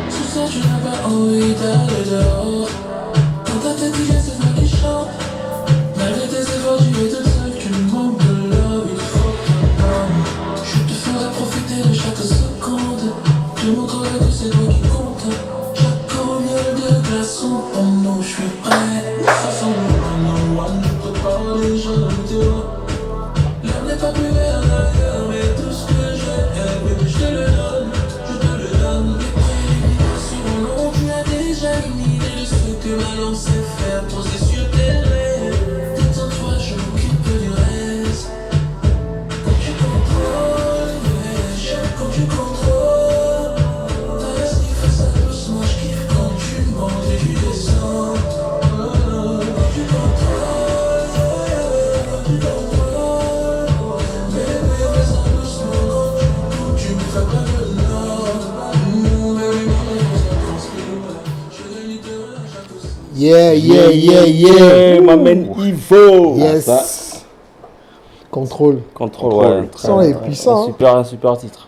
Sous ça, tu n'as pas envie d'aller dehors. Dans ta tête, il y a cette voix qui chante. Malgré tes efforts, tu es toute seule, tu manques de love, il faut que t'en. Je te ferai profiter de chaque seconde. Tu montrerai que c'est toi qui compte. Chaque miel de glaçon, pour nous, je suis prêt. Ça sent le one-on-one, je prépare les gens de météo. L'air n'est pas plus vert d'ailleurs, mais tout ce que j'ai, baby, je te le donne, je te le donne. Les préliminations longues, tu as déjà une idée de ce que ma langue sait faire, poser sur tes lèvres. Détends-toi, je m'occupe du reste. Quand tu contrôles, yeah, j'aime quand tu contrôles. T'as si fais ça doucement, je kiffe quand tu montes et tu descends. Quand tu contrôles, yeah, quand tu contrôles. Yeah, yeah, yeah, yeah. Ma man Ivo. Yes. Ça. Contrôle. Contrôle, ouais. Le son est puissant. Super, super titre.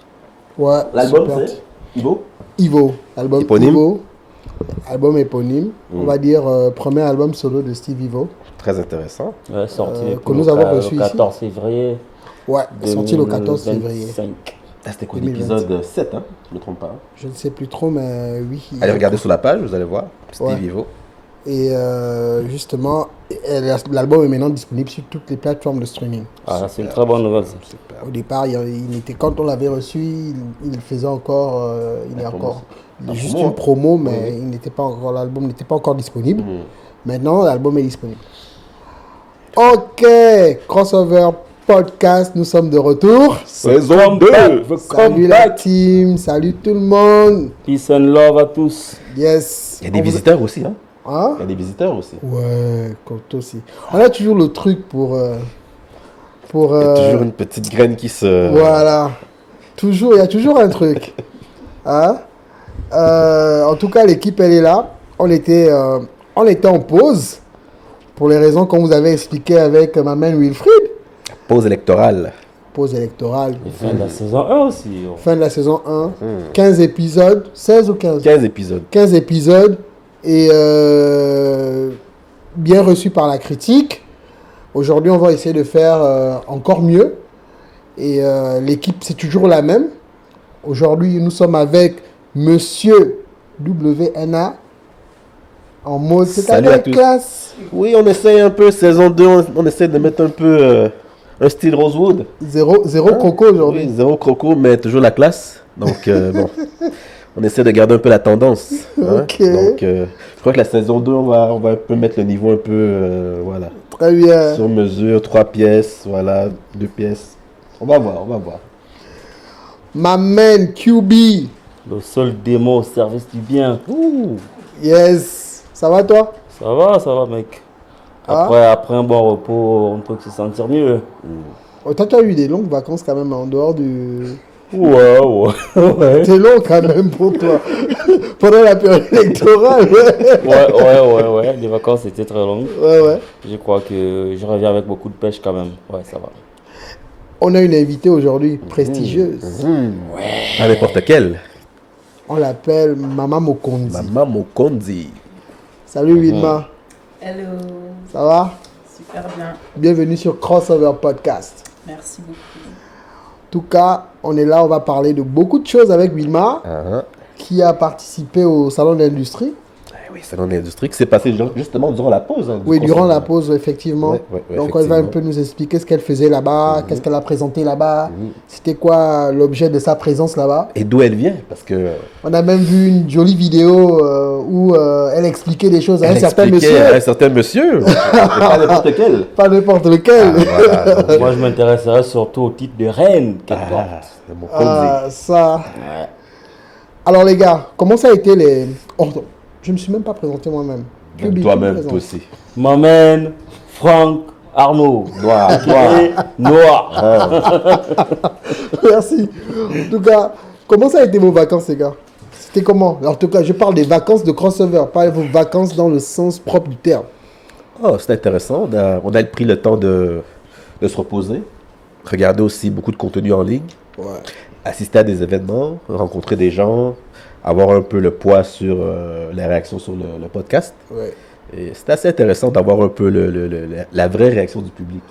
Ouais. L'album, super. c'est Ivo. Ivo. Album Éponyme. Ivo. Album éponyme. On va dire premier album solo de Steve Ivo. Très intéressant. Ouais, sorti que nous avons reçu le ici. 14 février. Ouais, sorti le 14 février. 2025. Ah, c'était quoi 2025. l'épisode 7, hein? Je ne me trompe pas. Hein. Je ne sais plus trop, mais oui. Allez regarder sur la page, vous allez voir. Steve Ouais. Ivo. Et justement, l'album est maintenant disponible sur toutes les plateformes de streaming. Ah, c'est une très bonne nouvelle. Ça. Super. Au départ, il était, quand on l'avait reçu, il faisait encore, il est La encore promo. juste La promo. une promo, mais Oui. il n'était pas encore, l'album n'était pas encore disponible. Mhm. Maintenant, l'album est disponible. Ok, Crossover Podcast, nous sommes de retour. Saison 2. Salut la team, salut tout le monde. Peace and love à tous. Yes. Il y a des On vous- visiteurs aussi, hein? Hein? Il y a des visiteurs aussi. Ouais, comme toi aussi. On a toujours le truc pour Il y a toujours une petite graine qui se... voilà. Toujours, il y a toujours un truc. Hein? En tout cas, l'équipe, elle est là. On était en pause. Pour les raisons qu'on vous avait expliquées avec ma main Wilfried. Pause électorale. Pause électorale. Et fin de la saison 1 aussi. Fin de la saison 1. 15 épisodes. 16 ou 15? 15 épisodes. 15 épisodes. Et bien reçu par la critique. Aujourd'hui, on va essayer de faire encore mieux. Et l'équipe, c'est toujours la même. Aujourd'hui, nous sommes avec Monsieur WNA en mode Salut à tous. classe. Oui, on essaye un peu, saison 2, on essaie de mettre un peu un style Rosewood. Zéro croco aujourd'hui. Oui, zéro croco, mais toujours la classe. Donc, bon, on essaie de garder un peu la tendance. Hein. Ok. Donc, je crois que la saison 2, on va un peu mettre le niveau un peu, voilà. Très bien. Sur mesure, 3 pièces, voilà, 2 pièces. On va voir, on va voir. Ma man QB. Le seul démo au service du bien. Ouh. Yes. Ça va toi? Ça va, mec. Ah. Après un bon repos, on peut se sentir mieux. Oh, toi, tu as eu des longues vacances quand même en dehors du... Ouais. C'est long quand même pour toi. Pendant la période électorale. Ouais. Les vacances étaient très longues. Ouais. Je crois que je reviens avec beaucoup de pêche quand même. Ouais, ça va. On a une invitée aujourd'hui prestigieuse. Pas n'importe quelle. On l'appelle Mama Mokonzi. Maman Mokonzi. Salut Wilma. Hello, Ça va? super bien, Bienvenue sur Crossover Podcast. merci beaucoup. En tout cas, on est là, on va parler de beaucoup de choses avec Wilma, qui a participé au Salon de l'Industrie. Oui, salon de l'industrie qui s'est passé justement durant la pause. Hein, Oui, durant la pause, effectivement. Ouais, Donc, elle va un peu nous expliquer ce qu'elle faisait là-bas, qu'est-ce qu'elle a présenté là-bas, c'était quoi l'objet de sa présence là-bas. Et d'où elle vient, parce que... On a même vu une jolie vidéo où elle expliquait des choses à un elle certain expliquait monsieur. à un certain monsieur. Pas n'importe lequel. Pas n'importe lequel. Voilà, donc, Moi, je m'intéresserais surtout au titre de reine qu'elle porte. c'est Mokonzi. Ah, ça. Ouais. Alors les gars, comment ça a été les... Oh, je me suis même pas présenté moi-même. Même Kubi, toi-même, tu me toi présentes. aussi. M'amène Franck Arnaud. Noir, Et Noir. Merci. En tout cas, comment ça a été vos vacances les gars? C'était comment? En tout cas, je parle des vacances de crossover, pas vos vacances dans le sens propre du terme. Oh, c'est intéressant. On a pris le temps de se reposer. Regarder aussi beaucoup de contenu en ligne. Ouais. assister à des événements, rencontrer des gens, avoir un peu le poids sur les réactions sur le podcast. Ouais. Et c'est assez intéressant d'avoir un peu la vraie réaction du public.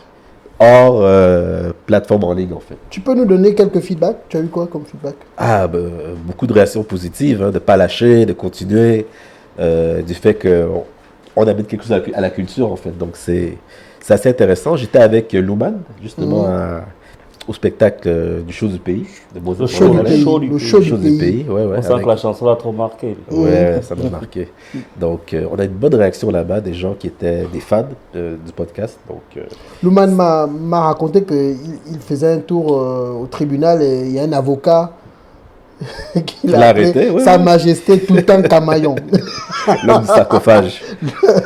Hors plateforme en ligne, en fait. Tu peux nous donner quelques feedbacks? Tu as eu quoi comme feedback? Beaucoup de réactions positives, hein, de ne pas lâcher, de continuer, du fait qu'on amène quelque chose à la culture, en fait. Donc, c'est assez intéressant. J'étais avec Louman, justement, au spectacle du show du pays. Le show du pays. Le show du pays. Ouais, On sent que la chanson l'a trop marqué. Ouais, ça m'a marqué. Donc, on a une bonne réaction là-bas, des gens qui étaient des fans du podcast. Donc, Louman m'a raconté qu'il faisait un tour au tribunal et il y a un avocat qui l'a arrêté, ouais, Sa ouais. Majesté Toutankhamon. l'homme du sarcophage.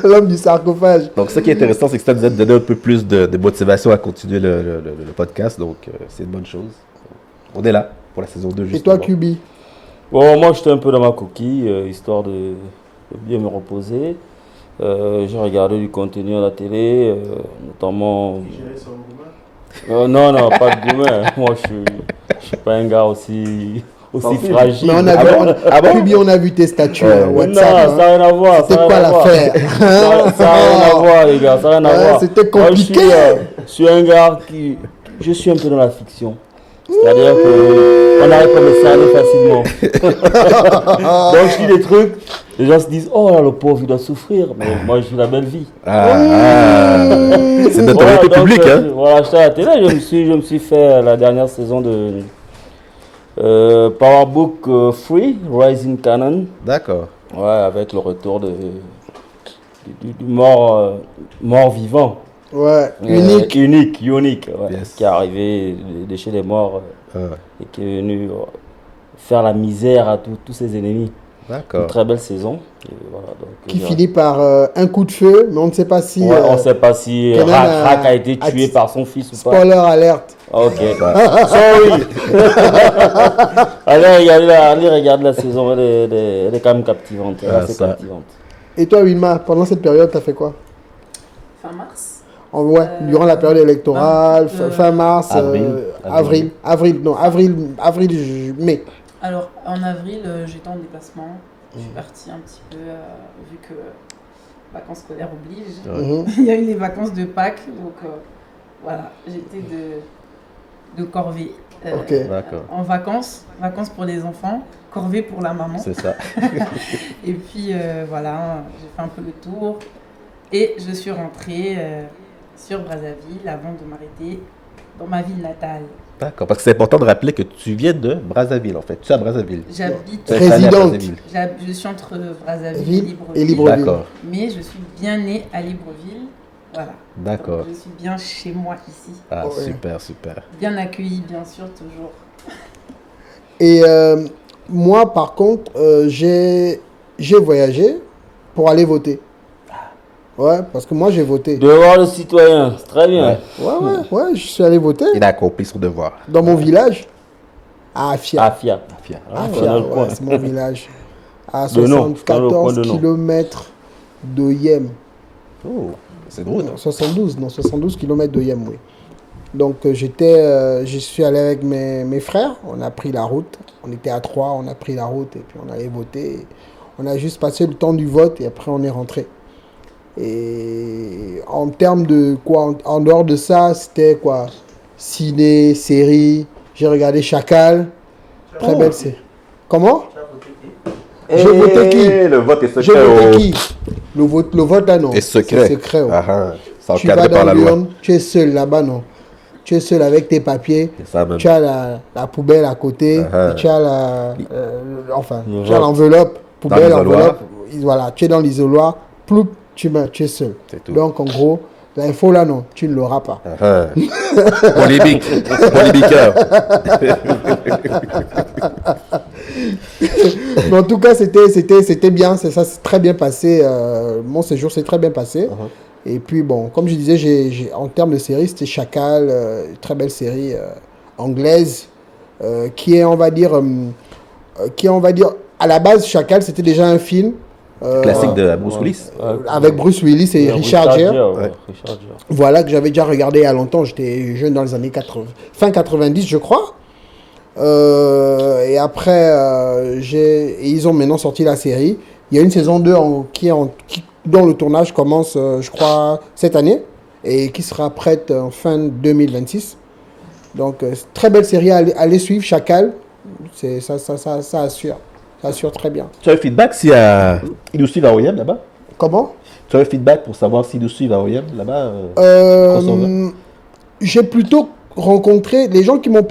L'homme du sarcophage. Donc, ce qui est intéressant, c'est que ça nous a donné un peu plus de motivation à continuer le podcast. Donc, c'est une bonne chose. On est là pour la saison 2, Et justement. toi, Kubi? Bon, moi, j'étais un peu dans ma coquille, histoire de bien me reposer. J'ai regardé du contenu à la télé, notamment... non, pas de gourmet. Moi, je suis pas un gars aussi fragile. Mais on a vu, Kubi, on a vu tes statuts WhatsApp. Non, ça n'a rien à voir. C'était quoi l'affaire? Ça n'a rien à voir, les gars, ça n'a rien à voir. C'était Moi, compliqué. je suis un gars qui... Je suis un peu dans la fiction. C'est-à-dire qu'on arrive à me cerner facilement. Donc je dis des trucs, les gens se disent, oh là, le pauvre, il doit souffrir. Mais moi, je vis la belle vie. C'est notoriété publique, hein? Voilà, j'étais à la télé, je me suis fait la dernière saison de Powerbook Free, Rising Canon. D'accord. Ouais, avec le retour du mort vivant. Ouais, unique. Unique, ouais, Yes. qui est arrivé de chez les morts Ah, et qui est venu faire la misère à tous ses ennemis. Une d'accord. très belle saison. Et voilà, donc, Qui finit par un coup de feu, mais on ne sait pas si... Ouais, on ne sait pas si Kenan Rak a été tué par son fils ou pas. Spoiler alerte. Ok. Sorry. allez regarder la saison, elle est quand même captivante. Elle est assez ça. captivante. Et toi, Wilma, pendant cette période, tu as fait quoi? Fin mars. Ouais, durant la période électorale, fin mars, mai. Alors, en avril, j'étais en déplacement. Je suis partie un petit peu, vu que vacances scolaires obligent. Il y a eu les vacances de Pâques, donc voilà, j'étais de corvée. Ok. D'accord. En vacances pour les enfants, corvée pour la maman. C'est ça. Et puis voilà, j'ai fait un peu le tour et je suis rentrée sur Brazzaville avant de m'arrêter dans ma ville natale. D'accord. Parce que c'est important de rappeler que tu viens de Brazzaville, en fait. Tu es à Brazzaville. J'habite, Tu es installé à Résidente. Brazzaville. je suis entre Brazzaville Ville et et Libreville. Libreville. D'accord. Mais je suis bien née à Libreville. Voilà. D'accord. Donc, je suis bien chez moi ici. Ah, Ouais. super, super. Bien accueillie, bien sûr, toujours. Et moi, par contre, j'ai voyagé pour aller voter. Ouais, parce que moi, j'ai voté. Devoir le citoyen, c'est très bien. Ouais, je suis allé voter Il a accompli son devoir. dans mon village, à Afia. Afia. Fier. Afia, dans le ouais, coin. c'est mon village. À De nom, dans le coin 74 de nom. km d'Oyem. Oh, c'est drôle. Non, 72 km d'Oyem, oui. Donc je suis allé avec mes frères, on a pris la route, on était à 3, on a pris la route et puis on allait voter. On a juste passé le temps du vote et après on est rentré. Et en termes de quoi, en dehors de ça, c'était quoi? Ciné, série, j'ai regardé Chacal, très belle série. Comment? J'ai voté qui? Le vote est J'ai secret. voté qui? Le vote là non. Est secret. C'est secret. Ouais. Ah, ah. C'est Tu vas encadré par dans la loi. l'urne, tu es seul là-bas, non. Tu es seul avec tes papiers, C'est ça même. tu as la poubelle à côté, Ah. et tu as Le tu as vote. l'enveloppe, poubelle, l'isoloir. enveloppe, voilà, tu es dans l'isoloir, ploup, tu es seul. C'est tout. Donc en gros, l'info là, non, tu ne l'auras pas. Ah, ah. Polémique. Polémiqueur. Mais en tout cas, c'était bien, ça s'est très bien passé, mon séjour s'est très bien passé. Et puis bon, comme je disais, en termes de série, c'était Chacal, très belle série anglaise, qui est, on va dire, à la base, Chacal, c'était déjà un film. Classique de Bruce Willis. Avec Bruce Willis et Richard Gere. Ouais. Richard Gere. Voilà, que j'avais déjà regardé il y a longtemps, j'étais jeune dans les années 80, fin 90, je crois. Et après, et ils ont maintenant sorti la série. Il y a une saison 2 dont le tournage commence, je crois, cette année et qui sera prête en fin 2026. Donc, très belle série à aller suivre, Chacal. Ça assure. Ça assure très bien. Tu as un feedback si ils nous suivent à OEM là-bas? Comment? Tu as un feedback pour savoir s'ils nous suivent à OEM là-bas? J'ai plutôt rencontré les gens qui m'ont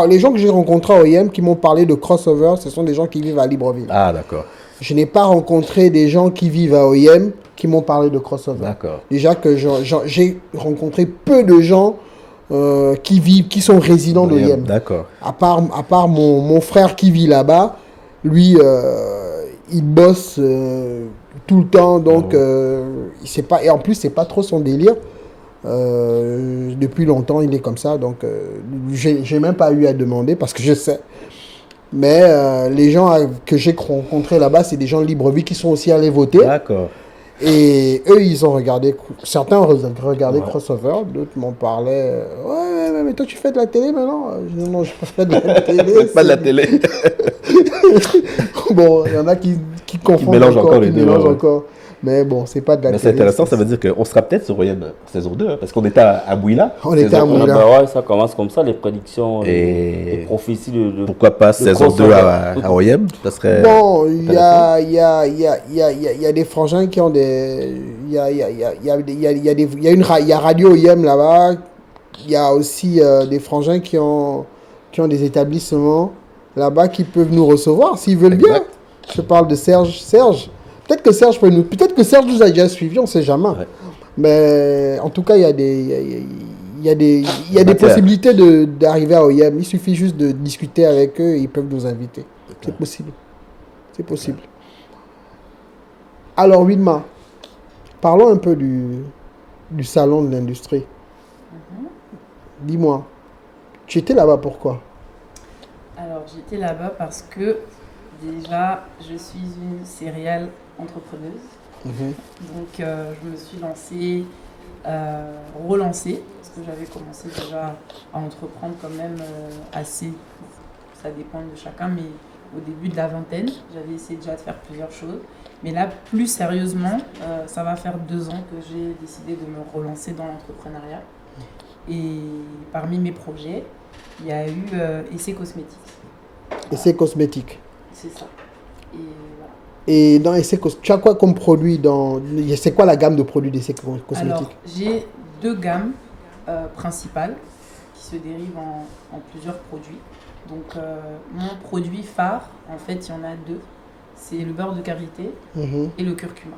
les gens que j'ai rencontrés à OEM qui m'ont parlé de crossover, ce sont des gens qui vivent à Libreville. Ah, d'accord. Je n'ai pas rencontré des gens qui vivent à OEM qui m'ont parlé de crossover. D'accord. Déjà que j'ai rencontré peu de gens qui sont résidents d'OEM. D'accord. À part mon frère qui vit là-bas, lui, il bosse tout le temps, donc il sait pas. Et en plus, c'est pas trop son délire. Depuis longtemps, il est comme ça, donc j'ai même pas eu à demander parce que je sais. Mais les gens que j'ai rencontrés là-bas, c'est des gens de Libreville qui sont aussi allés voter. D'accord. Et eux, ils ont regardé, certains ont regardé Crossover, d'autres m'ont parlé. Ouais, mais toi, tu fais de la télé maintenant? Je dis, non, je ne fais pas de la télé. Pas de la télé. Bon, il y en a qui confondent mélangent encore les qui deux, mélangent ouais. encore. Mais bon, c'est pas de la Mais télé. c'est intéressant, ça veut dire qu'on sera peut-être sur OEM saison 2, hein, parce qu'on était à Bouila. On était à Bouila. Ouais, ça commence comme ça, les prédictions, Et les prophéties de pourquoi pas saison 2 crossover. à OEM? Ça serait... Bon, il y a des frangins qui ont des... Il y a Radio OEM là-bas. Il y a aussi des frangins qui ont des établissements là-bas qui peuvent nous recevoir s'ils veulent bien. Exact. Je parle de Serge. Peut-être que Serge nous a déjà suivis, on ne sait jamais. Ouais. Mais en tout cas, il y a des Matière. possibilités d'arriver à OEM. Il suffit juste de discuter avec eux et ils peuvent nous inviter. C'est possible. C'est possible. Alors, Wilma, parlons un peu du salon de l'industrie. Dis-moi, tu étais là-bas pourquoi? Alors, j'étais là-bas parce que déjà, je suis une serial entrepreneuse. Donc, je me suis relancée, parce que j'avais commencé déjà à entreprendre quand même assez, ça dépend de chacun, mais au début de la vingtaine, j'avais essayé déjà de faire plusieurs choses. Mais là, plus sérieusement, ça va faire 2 ans que j'ai décidé de me relancer dans l'entrepreneuriat. Et parmi mes projets, il y a eu Essai Cosmétiques. Essai Cosmétiques. C'est ça. Et voilà. Et dans Essai Cosmétiques, tu as quoi comme produit c'est quoi la gamme de produits d'Essai Cosmétiques? Alors, j'ai 2 gammes principales qui se dérivent en plusieurs produits. Donc, mon produit phare, en fait, il y en a 2. C'est le beurre de karité et le curcuma.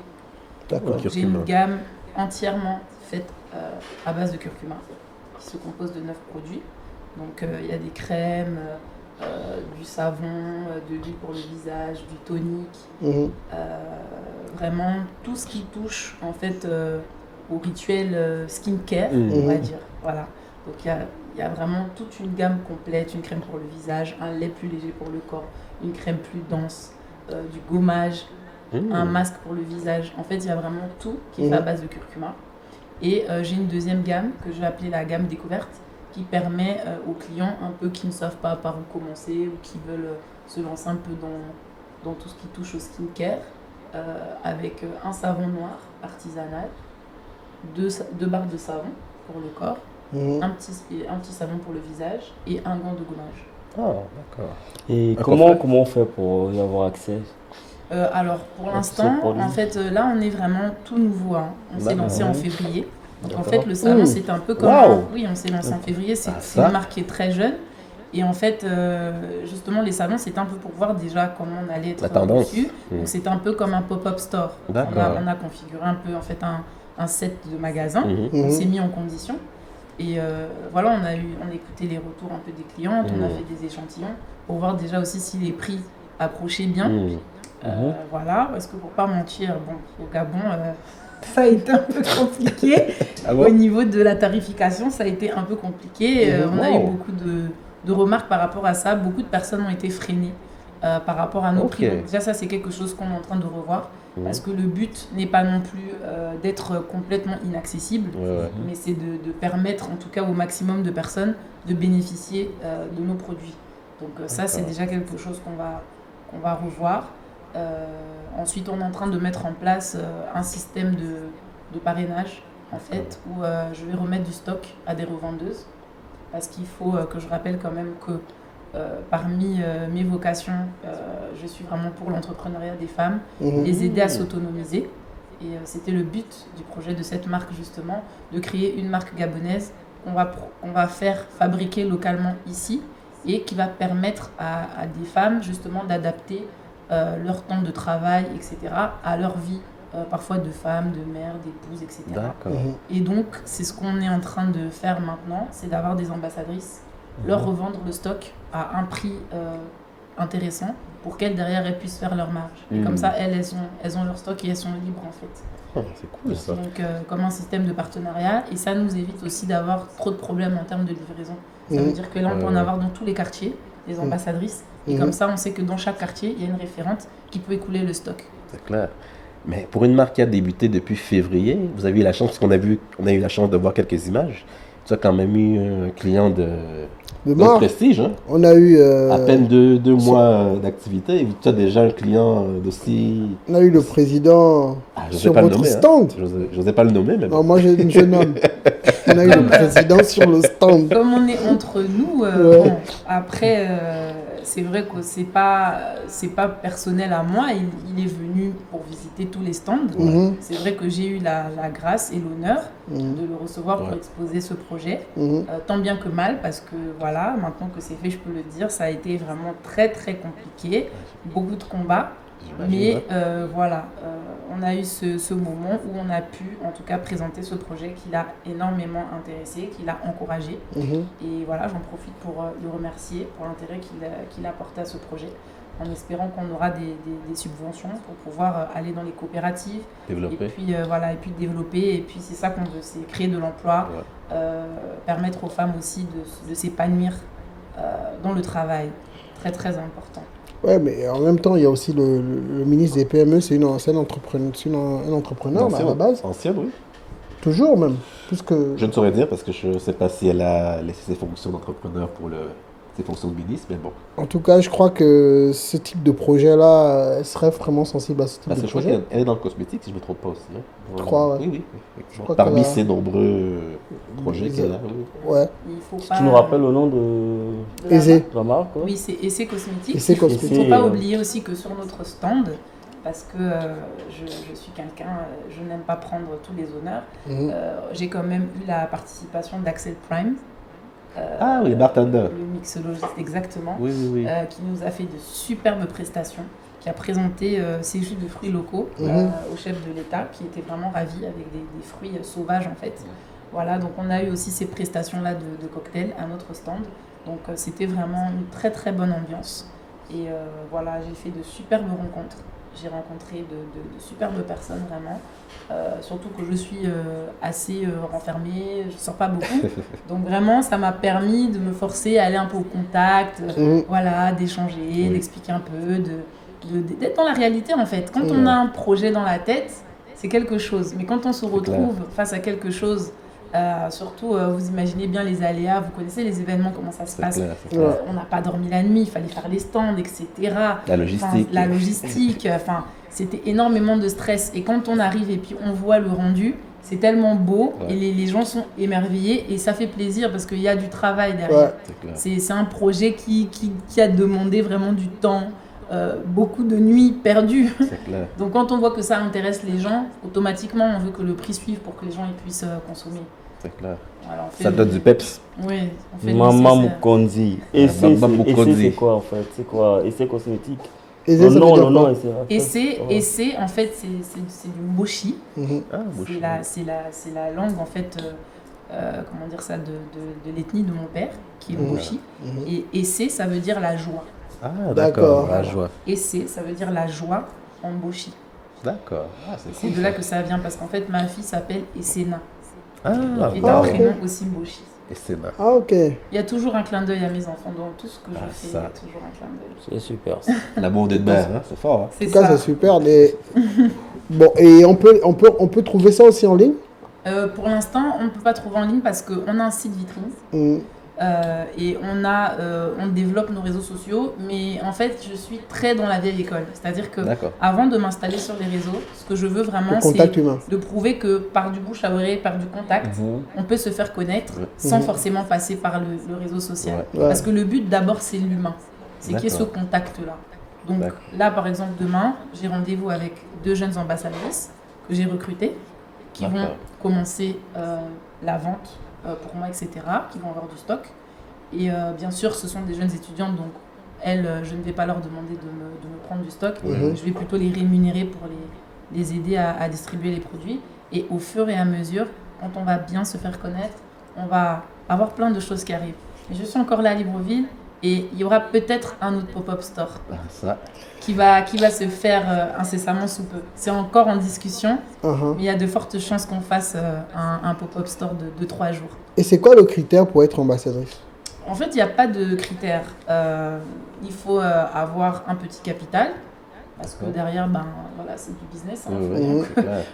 D'accord. J'ai une gamme entièrement faite à base de curcuma qui se compose de 9 produits. Donc, il y a des crèmes, du savon, de l'huile pour le visage, du tonique, vraiment tout ce qui touche en fait au rituel skincare, on va dire. Voilà. Donc il y a vraiment toute une gamme complète, une crème pour le visage, un lait plus léger pour le corps, une crème plus dense, du gommage, un masque pour le visage. En fait, il y a vraiment tout qui est fait à base de curcuma. Et j'ai une deuxième gamme que je vais appeler la gamme découverte, qui permet aux clients un peu qui ne savent pas par où commencer ou qui veulent se lancer un peu dans tout ce qui touche au skincare, avec un savon noir artisanal, 2 barres de savon pour le corps, un petit savon pour le visage et un gant de gommage. Ah, d'accord. Et comment on fait pour y avoir accès? Alors pour l'instant, en fait, là on est vraiment tout nouveau. Hein. On s'est lancé en février. Donc en fait, le salon, c'est un peu comme... Oui, on s'est lancé en février, c'est une marque qui est très jeune. Et en fait, justement, les salons, c'était un peu pour voir déjà comment on allait être dessus. Donc c'était un peu comme un pop-up store. On a configuré un peu en fait un set de magasins. On s'est mis en condition. Et voilà, on a écouté les retours un peu des clientes, on a fait des échantillons pour voir déjà aussi si les prix approchaient bien. Voilà, parce que pour pas mentir, bon, au Gabon... ça a été un peu compliqué. Au niveau de la tarification, ça a été un peu compliqué. On a eu beaucoup de remarques par rapport à ça. Beaucoup de personnes ont été freinées par rapport à nos prix. Donc déjà, ça, c'est quelque chose qu'on est en train de revoir. Parce que le but n'est pas non plus d'être complètement inaccessible, mais c'est de permettre, en tout cas au maximum de personnes, de bénéficier de nos produits. Donc ça, c'est déjà quelque chose qu'on va revoir. Ensuite, on est en train de mettre en place un système de parrainage, en fait, où je vais remettre du stock à des revendeuses. Parce qu'il faut que je rappelle quand même que parmi mes vocations, je suis vraiment pour l'entrepreneuriat des femmes, les aider à s'autonomiser. Et c'était le but du projet de cette marque, justement, de créer une marque gabonaise qu'on va faire fabriquer localement ici et qui va permettre à des femmes, justement, d'adapter leur temps de travail, etc., à leur vie, parfois de femme, de mère, d'épouse, etc. D'accord. Et donc, c'est ce qu'on est en train de faire maintenant, c'est d'avoir des ambassadrices, leur revendre le stock à un prix intéressant pour qu'elles, derrière, elles puissent faire leur marge. Et comme ça, elles ont leur stock et elles sont libres, en fait. Oh, c'est cool ça. Donc, comme un système de partenariat. Et ça nous évite aussi d'avoir trop de problèmes en termes de livraison. Ça veut dire que là, on peut en avoir dans tous les quartiers, des ambassadrices. Et comme ça, on sait que dans chaque quartier, il y a une référente qui peut écouler le stock. C'est clair. Mais pour une marque qui a débuté depuis février, vous avez eu la chance, parce on a eu la chance de voir quelques images. Tu as quand même eu un client de prestige. Hein? On a eu... à peine deux mois d'activité, et tu as déjà un client d'aussi... On a eu le président sur votre stand. Hein. Je n'osais pas le nommer, mais... Non, moi je nomme. On a eu le président sur le stand. Comme on est entre nous, bon, après, c'est vrai que c'est pas personnel à moi. Il est venu pour visiter tous les stands. C'est vrai que j'ai eu la grâce et l'honneur de le recevoir pour exposer ce projet. Tant bien que mal, parce que voilà, maintenant que c'est fait, je peux le dire, ça a été vraiment très très compliqué. Beaucoup de combats. Mais voilà, on a eu ce moment où on a pu en tout cas présenter ce projet qui l'a énormément intéressé, qui l'a encouragé. Et voilà, j'en profite pour le remercier pour l'intérêt qu'il a porté à ce projet, en espérant qu'on aura des subventions pour pouvoir aller dans les coopératives, développer. Et puis voilà, et puis développer. Et puis c'est ça qu'on veut, c'est créer de l'emploi, permettre aux femmes aussi de s'épanouir dans le travail, très très important. Ouais, mais en même temps, il y a aussi le ministre des PME, c'est un entrepreneur à la base. Ancienne, oui. Toujours même. Puisque... Je ne saurais dire parce que je ne sais pas si elle a laissé ses fonctions d'entrepreneur pour ses fonctions de ministre, mais bon. En tout cas, je crois que ce type de projet-là, elle serait vraiment sensible à ce type de Je projet. crois qu'elle est dans le cosmétique, si je ne me trompe pas aussi. Hein. Je crois, ouais. Oui. Je crois parmi ces nombreux projets qu'elle a. Oui. Ouais. Il faut Si pas... tu nous rappelles le nom de Aisé. la marque, quoi. Oui, c'est Essai Cosmétique. Essai Cosmétique. Il ne faut pas oublier aussi que sur notre stand, parce que je suis quelqu'un, je n'aime pas prendre tous les honneurs, j'ai quand même eu la participation d'Axel Prime. Ah oui, bartender. Le mixologiste, exactement. Oui. Qui nous a fait de superbes prestations, qui a présenté ses jus de fruits locaux au chef de l'État, qui était vraiment ravi avec des fruits sauvages en fait. Voilà, donc on a eu aussi ces prestations-là de cocktails à notre stand. Donc c'était vraiment une très très bonne ambiance. Et voilà, j'ai fait de superbes rencontres. J'ai rencontré de superbes personnes vraiment. Surtout que je suis assez renfermée, je ne sors pas beaucoup. Donc vraiment, ça m'a permis de me forcer à aller un peu au contact, voilà, d'échanger, d'expliquer un peu, d'être dans la réalité en fait. Quand on a un projet dans la tête, c'est quelque chose. Mais quand on se retrouve face à quelque chose, surtout, vous imaginez bien les aléas, vous connaissez les événements, comment ça se passe. On n'a pas dormi la nuit, il fallait faire les stands, etc. La logistique, c'était énormément de stress. Et quand on arrive et puis on voit le rendu, c'est tellement beau et les gens sont émerveillés et ça fait plaisir parce qu'il y a du travail derrière. C'est un projet qui a demandé vraiment du temps. Beaucoup de nuits perdues. Donc quand on voit que ça intéresse les gens, automatiquement on veut que le prix suive pour que les gens ils puissent consommer. C'est clair. Voilà, ça donne du peps. Oui, on fait Maman Mukondi. Essai, c'est quoi en fait? C'est quoi? Essai cosmétique. Essai, en fait, c'est du mochi. C'est la langue en fait, comment dire ça, de l'ethnie de mon père, qui est mochi. Et essai, ça veut dire la joie. Ah, d'accord, la joie. Essai, ça veut dire la joie en bochi. D'accord. C'est de là que ça vient, parce qu'en fait, ma fille s'appelle Essena. Ah, qui est un prénom aussi Bochi. Essena. Ah, ok. Il y a toujours un clin d'œil à mes enfants, dans tout ce que je fais, il y a toujours un clin d'œil. C'est super. L'amour d'une mère, hein, c'est fort. Hein. En tout cas, c'est super. Bon, et on peut trouver ça aussi en ligne? Pour l'instant, on ne peut pas trouver en ligne parce qu'on a un site vitrine. Et on développe nos réseaux sociaux, mais en fait, je suis très dans la vieille école. C'est-à-dire que D'accord. avant de m'installer sur les réseaux, ce que je veux vraiment, Le contact c'est humain. de prouver que par du bouche à oreille, par du contact, on peut se faire connaître sans forcément passer par le réseau social. Ouais. Parce que le but d'abord, c'est l'humain. C'est qu'il y ait ce D'accord. contact-là. Donc D'accord. là, par exemple, demain, j'ai rendez-vous avec 2 jeunes ambassadrices que j'ai recrutées qui vont D'accord. commencer la vente pour moi, etc., qui vont avoir du stock. Et bien sûr, ce sont des jeunes étudiantes, donc elles, je ne vais pas leur demander de me prendre du stock. Je vais plutôt les rémunérer pour les aider à distribuer les produits. Et au fur et à mesure, quand on va bien se faire connaître, on va avoir plein de choses qui arrivent. Et je suis encore là à Libreville et il y aura peut-être un autre pop-up store Ça. qui va se faire incessamment sous peu. C'est encore en discussion, Uh-huh. mais il y a de fortes chances qu'on fasse un pop-up store de 3 jours. Et c'est quoi le critère pour être ambassadrice? En fait, il n'y a pas de critères. Il faut avoir un petit capital, parce que derrière, voilà, c'est du business. Hein.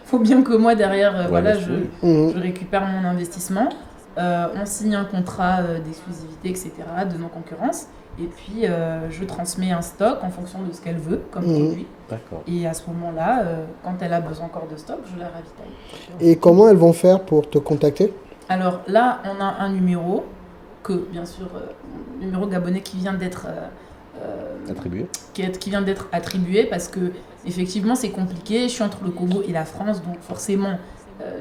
Faut bien que moi, derrière, voilà, je récupère mon investissement. On signe un contrat d'exclusivité, etc., de non-concurrence. Et puis, je transmets un stock en fonction de ce qu'elle veut comme produit. D'accord. Et à ce moment-là, quand elle a besoin encore de stock, je la ravitaille. Et comment elles vont faire pour te contacter? Alors là, on a un numéro que, bien sûr, numéro gabonais qui vient d'être Attribué. qui vient d'être attribué parce que effectivement c'est compliqué. Je suis entre le Congo et la France, donc forcément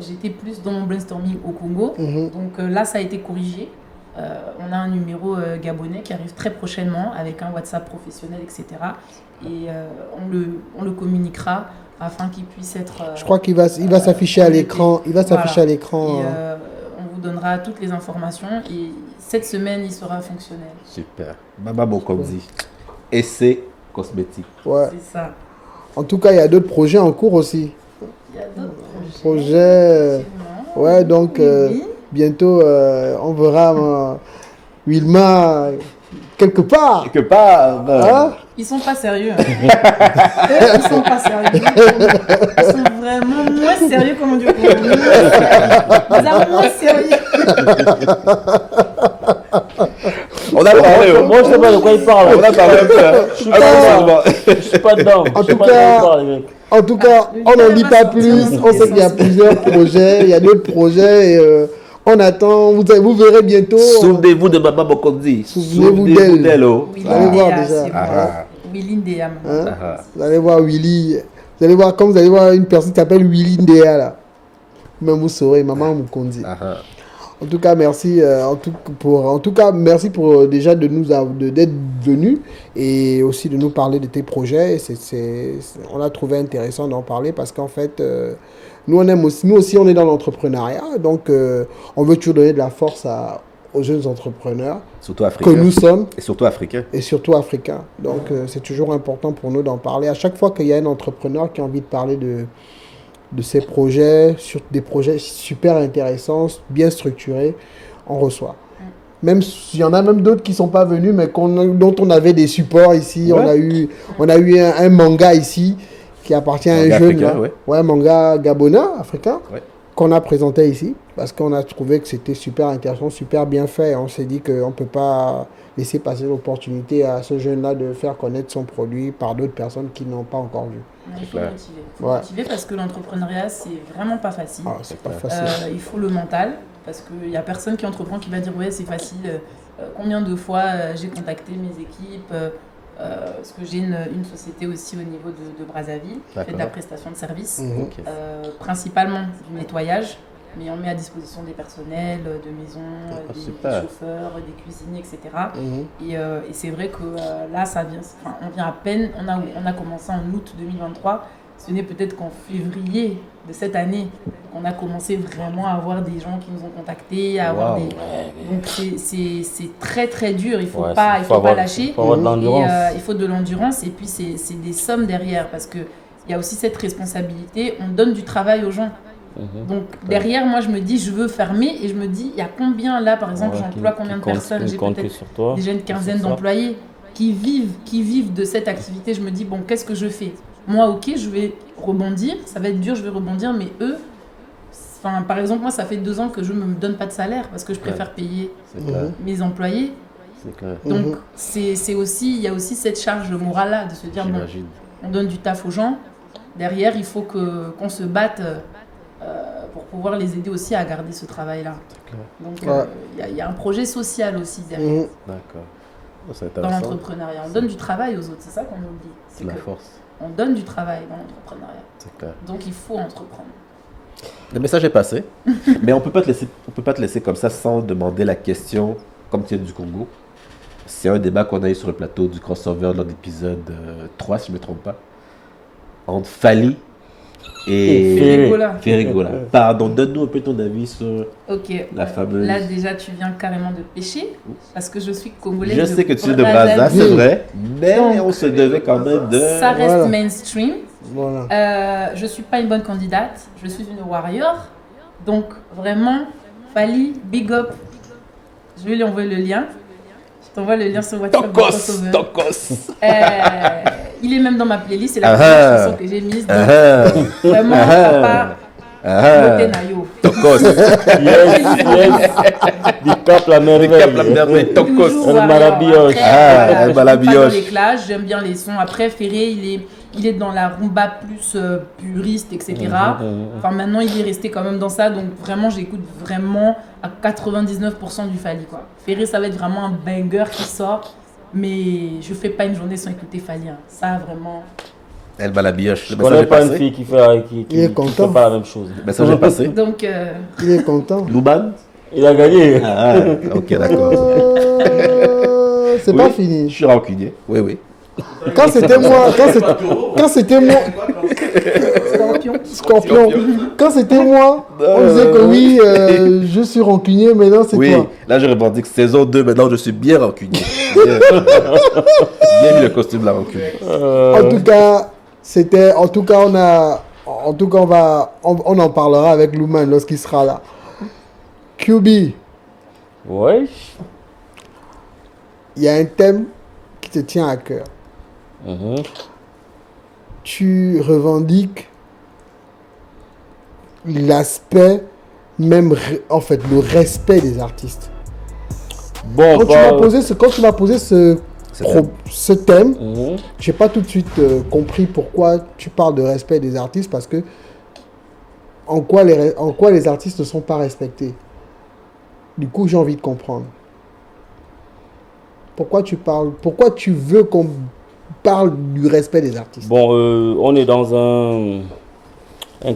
j'étais plus dans mon brainstorming au Congo. Donc là, ça a été corrigé. On a un numéro gabonais qui arrive très prochainement avec un WhatsApp professionnel, etc. Et on le communiquera afin qu'il puisse être. Je crois qu'il va s'afficher à l'écran. Il va s'afficher à l'écran. Et on vous donnera toutes les informations et cette semaine, il sera fonctionnel. Super. Mama Mokonzi. Essai cosmétique. Ouais. C'est ça. En tout cas, il y a d'autres projets en cours aussi. Il y a d'autres Projets. effectivement. Ouais, donc Oui. bientôt, on verra Wilma quelque part. Quelque part. Hein? Ils sont pas sérieux. Eux, ils sont pas sérieux. Ils sont vraiment moins sérieux comme on dit au Congo. Ils sont moins sérieux. On a parlé. Moi, je sais pas de quoi il parle. On a parlé un peu. Je suis pas dedans. Je suis pas dedans. En Je sais tout pas de quoi cas- il parle, les mecs. En tout cas, on n'en dit pas plus. On sait qu'il y a plusieurs projets. Il y a d'autres projets. Et, on attend. Vous verrez bientôt. Souvenez-vous de Mama Mokonzi. Souvenez-vous d'elle. Oh. Willy allez voir Ndéa, déjà. c'est Ah, bon. ah. Willy Ndéa, maintenant. Hein? Ah, Vous allez voir Willy. Vous allez voir, comme vous allez voir une personne qui s'appelle Willy Ndéa là. Même vous saurez, Maman Mukonzi. ah, ah. En tout cas, merci. Merci pour déjà d'être venu et aussi de nous parler de tes projets. On a trouvé intéressant d'en parler parce qu'en fait, nous aussi, on est dans l'entrepreneuriat. Donc, on veut toujours donner de la force aux jeunes entrepreneurs Surtout que africain. nous sommes Et surtout africain. et surtout africains. Donc, c'est toujours important pour nous d'en parler. À chaque fois qu'il y a un entrepreneur qui a envie de parler de ses projets, sur des projets super intéressants, bien structurés, on reçoit. Même il y en a même d'autres qui sont pas venus, mais dont on avait des supports ici. Ouais. On a eu un manga ici qui appartient à un Manga jeune africain, là. ouais. Ouais, manga gabonais, africain, Ouais. qu'on a présenté ici parce qu'on a trouvé que c'était super intéressant, super bien fait. On s'est dit qu'on peut pas laisser passer l'opportunité à ce jeune-là de faire connaître son produit par d'autres personnes qui n'ont pas encore vu. Il faut clair. motiver. Il faut Ouais. motiver parce que l'entrepreneuriat, c'est vraiment pas facile. Ah, c'est pas clair. facile. Il faut le mental parce qu'il n'y a personne qui entreprend qui va dire ouais c'est facile. Combien de fois j'ai contacté mes équipes parce que j'ai une société aussi au niveau de Brazzaville qui fait de la prestation de services, Mhm. Ok. principalement du nettoyage, mais on met à disposition des personnels de maison, des super. chauffeurs, des cuisiniers, etc. Mhm. Et c'est vrai que là, on vient à peine, on a commencé en août 2023, ce n'est peut-être qu'en février de cette année qu'on a commencé vraiment à avoir des gens qui nous ont contactés, à avoir Wow. Donc c'est très très dur, il ne faut Ouais, pas, avoir- lâcher. faut avoir de l'endurance. Et, il faut de l'endurance et puis c'est des sommes derrière parce qu'il y a aussi cette responsabilité, on donne du travail aux gens. Donc derrière, moi je me dis, je veux fermer et je me dis, il y a combien là, par exemple, Ouais, j'emploie qui combien de compte- personnes? qui J'ai compte que peut-être sur toi. déjà une quinzaine C'est ça. d'employés qui vivent de cette activité. Je me dis, bon, qu'est-ce que je fais? Moi, ok, je vais rebondir, ça va être dur, je vais rebondir, mais eux, Enfin, par exemple, moi, ça fait 2 ans que je ne me donne pas de salaire parce que je préfère payer C'est clair. mes employés. C'est clair. Donc, c'est aussi, il y a aussi cette charge morale-là de se dire, bon, J'imagine. on donne du taf aux gens. Derrière, il faut qu'on se batte pour pouvoir les aider aussi à garder ce travail-là. C'est clair. Donc, il y a un projet social aussi derrière. D'accord. Oh, c'est Dans intéressant. l'entrepreneuriat. On donne du travail aux autres, c'est ça qu'on oublie. C'est la force. On donne du travail dans l'entrepreneuriat. C'est clair. Donc, il faut entreprendre. Le message est passé, mais on peut pas te laisser comme ça sans demander la question, comme tu es du Congo. C'est un débat qu'on a eu sur le plateau du crossover lors de l'épisode 3, si je ne me trompe pas, entre Fally et Ferregola. Ferregola. Pardon, donne-nous un peu ton avis sur Ok. la fameuse... Là, déjà, tu viens carrément de pêcher parce que je suis congolaise. Je sais que tu es de Brazza, c'est vrai, mais Donc, on se devait quand même de... Ça reste Voilà. mainstream. Voilà. Je suis pas une bonne candidate. Je suis une warrior. Donc, vraiment, Fally, big up. Je vais lui envoyer le lien. Je t'envoie le lien sur WhatsApp. de Tokos, Crossover. Tokos. Il est même dans ma playlist. C'est la Ah première ah. chanson que j'ai mise. Donc, Ah, vraiment, papa, ah, beauté na yo. Tokos. Yes. Du Cap la merveille. Cap la merveille, Tokos. Toujours El warrior. Marabioche. Après, Ah, voilà, El je suis pas Marabioche. dans les clashs, j'aime bien les sons. Après, Ferré, il est dans la rumba plus puriste, etc. Enfin, maintenant, il est resté quand même dans ça. Donc, vraiment, j'écoute vraiment à 99% du Fally, quoi. Ferré, ça va être vraiment un banger qui sort. Mais je fais pas une journée sans écouter Fally. Hein. Ça, vraiment... Elle va la bioche. Je Le message connais est pas une passé. fille qui fait, Il est content. fait pas la même chose. Le message est passé. Donc, Il est content. Louban. Il a gagné. Ah, ok, d'accord. C'est Oui, pas fini. Je suis rancunier. Oui, oui. Quand c'était moi, Scorpion. Quand c'était moi, on disait que oui, je suis rancunier, maintenant c'est Oui, toi. là je revendique saison 2, maintenant je suis bien rancunier. Bien, bien mis le costume de la rancune. En tout cas, on en parlera avec Louman lorsqu'il sera là. QB, Ouais. il y a un thème qui te tient à cœur. Mhm. Tu revendiques l'aspect, en fait, le respect des artistes. Bon, Quand tu m'as posé ce thème, Mhm. j'ai pas tout de suite compris pourquoi tu parles de respect des artistes, parce que en quoi les artistes ne sont pas respectés. Du coup, j'ai envie de comprendre. Pourquoi tu veux qu'on parle du respect des artistes? Bon, on est dans un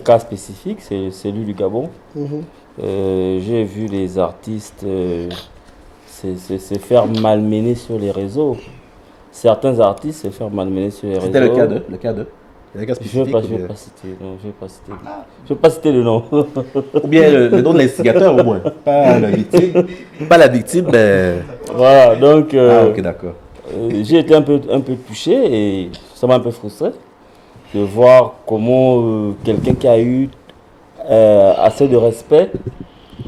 cas spécifique, c'est celui du Gabon. Mhm. J'ai vu les artistes se faire malmener sur les réseaux. Certains artistes se faire malmener sur les réseaux. C'était le cas de. Le cas Je spécifique. ne vais pas citer, non, je vais pas citer le nom. Ou bien le nom de l'instigateur au moins. Pas la victime. Pas la victime, mais. Voilà, donc Ah, ok, d'accord. j'ai été un peu touché et ça m'a un peu frustré de voir comment quelqu'un qui a eu assez de respect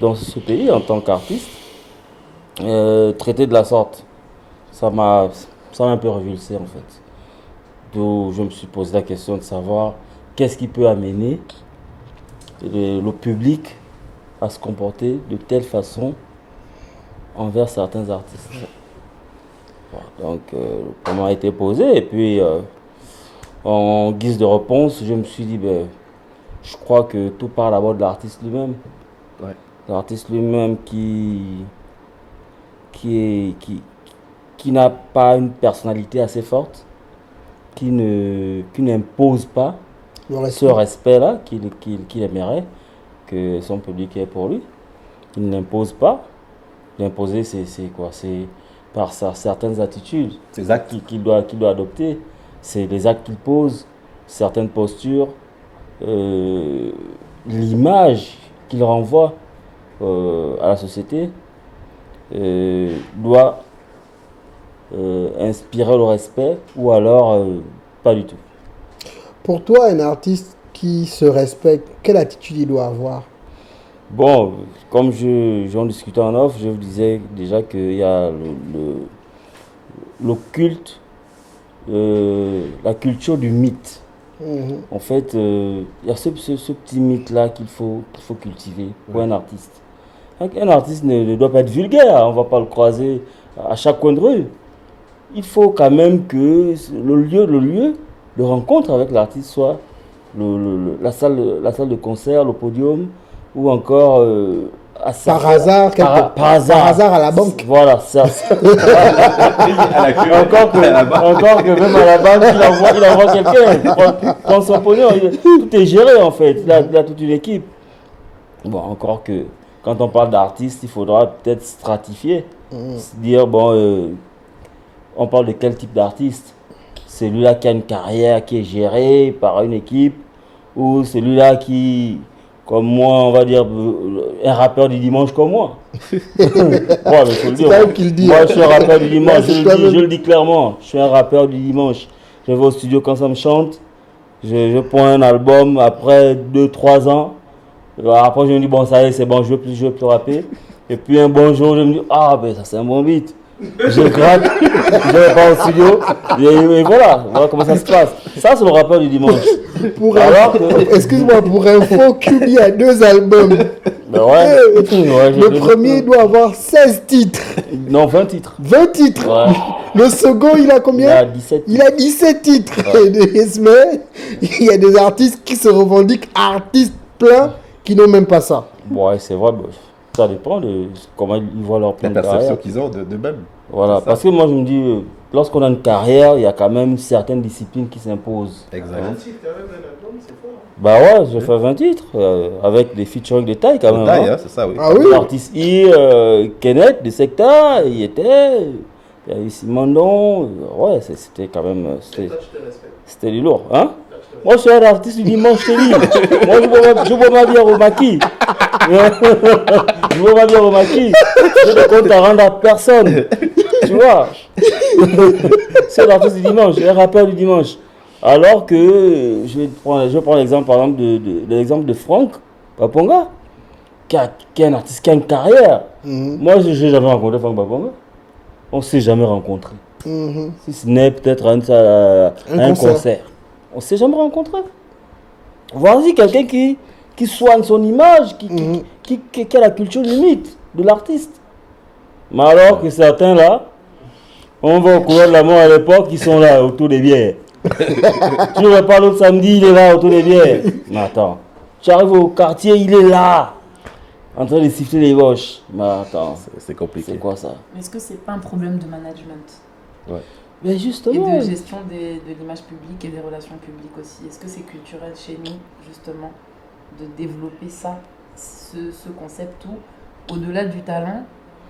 dans ce pays en tant qu'artiste traité de la sorte. Ça m'a un peu révulsé en fait. D'où je me suis posé la question de savoir qu'est-ce qui peut amener le public à se comporter de telle façon envers certains artistes. Voilà, donc, le problème a été posé et puis en guise de réponse, je me suis dit, ben, je crois que tout part d'abord de l'artiste lui-même. Ouais. L'artiste lui-même qui n'a pas une personnalité assez forte, qui n'impose pas ce respect-là qu'il aimerait que son public ait pour lui. Il n'impose pas. L'imposer, c'est quoi? C'est par certaines attitudes Ces actes. qu'il doit adopter. C'est les actes qu'il pose, certaines postures, l'image qu'il renvoie à la société doit inspirer le respect ou alors pas du tout. Pour toi, un artiste qui se respecte, quelle attitude il doit avoir? Bon, comme j'en discutais en off, je vous disais déjà qu'il y a le culte, la culture du mythe. En fait, il y a ce petit mythe-là qu'il faut cultiver pour un artiste. Un artiste ne doit pas être vulgaire, on ne va pas le croiser à chaque coin de rue. Il faut quand même que le lieu de rencontre avec l'artiste soit la salle de concert, le podium, ou encore Par hasard à la banque. Voilà, ça. Encore que même à la banque, il envoie quelqu'un, prend son pognon. Tout est géré en fait, il a toute une équipe. Bon, encore que quand on parle d'artiste, il faudra peut-être stratifier. Se dire, bon, on parle de quel type d'artiste? Celui-là qui a une carrière qui est gérée par une équipe, ou celui-là qui, comme moi, on va dire, un rappeur du dimanche comme moi. Ouais, mais faut le dire. C'est pas qui le dit. Moi, je suis un rappeur du dimanche, Ouais, je le dis clairement. Je suis un rappeur du dimanche. Je vais au studio quand ça me chante. Je prends un album après 2-3 ans. Après, je me dis, bon, ça y est, c'est bon, je veux plus rapper. Et puis, un bon jour, je me dis, ah, ben, ça, c'est un bon beat. Je gratte, je vais pas au studio. Et voilà comment ça se passe. Ça, c'est le rappeur du dimanche. Excuse-moi, pour info, QB a 2 albums. Ben ouais. Le premier doit avoir 16 titres. Non, 20 titres. 20 titres. Ouais. Le second, il a combien? Il a 17 titres. Il a 17 titres. Ouais. Mais il y a des artistes qui se revendiquent artistes pleins qui n'ont même pas ça. Ouais, c'est vrai. Bah, ça dépend de comment ils voient leur plan La de perception carrière. qu'ils ont d'eux-mêmes. Voilà, parce que moi je me dis, lorsqu'on a une carrière, il y a quand même certaines disciplines qui s'imposent. Exact. Bah ouais, j'ai fait 20 titres, avec des featuring de taille quand même. Taille, Hein. hein, c'est ça, oui. Ah oui? L'artiste Kenneth de Secta, il était. Il y a eu Simondon. Ouais, c'était quand même. C'était du lourd. Hein? Moi je suis un artiste du dimanche, je te dis. Moi je bois ma bière au maquis. Je bois ma bière au maquis. Je ne compte à rendre à personne. Tu vois? C'est l'artiste du dimanche, un rappeur du dimanche. Alors que je vais prendre l'exemple par exemple de l'exemple de Franck Baponga, qui est un artiste qui a une carrière. Moi, je n'ai jamais rencontré Franck Baponga. On ne s'est jamais rencontré. Si ce n'est peut-être un concert. On ne s'est jamais rencontré. Voici quelqu'un qui soigne son image, qui a la culture du mythe, de l'artiste. Mais alors que certains là, on va au courant de la mort à l'époque, ils sont là autour des bières. Tu ne vois pas l'autre samedi, il est là autour des bières. Mais attends, tu arrives au quartier, il est là, en train de siffler les roches. Mais attends, C'est compliqué. c'est quoi ça? Mais est-ce que c'est pas un problème de management Mais et justement. de gestion de l'image publique et des relations publiques aussi? Est-ce que c'est culturel chez nous, justement, de développer ça, ce concept où, au-delà du talent,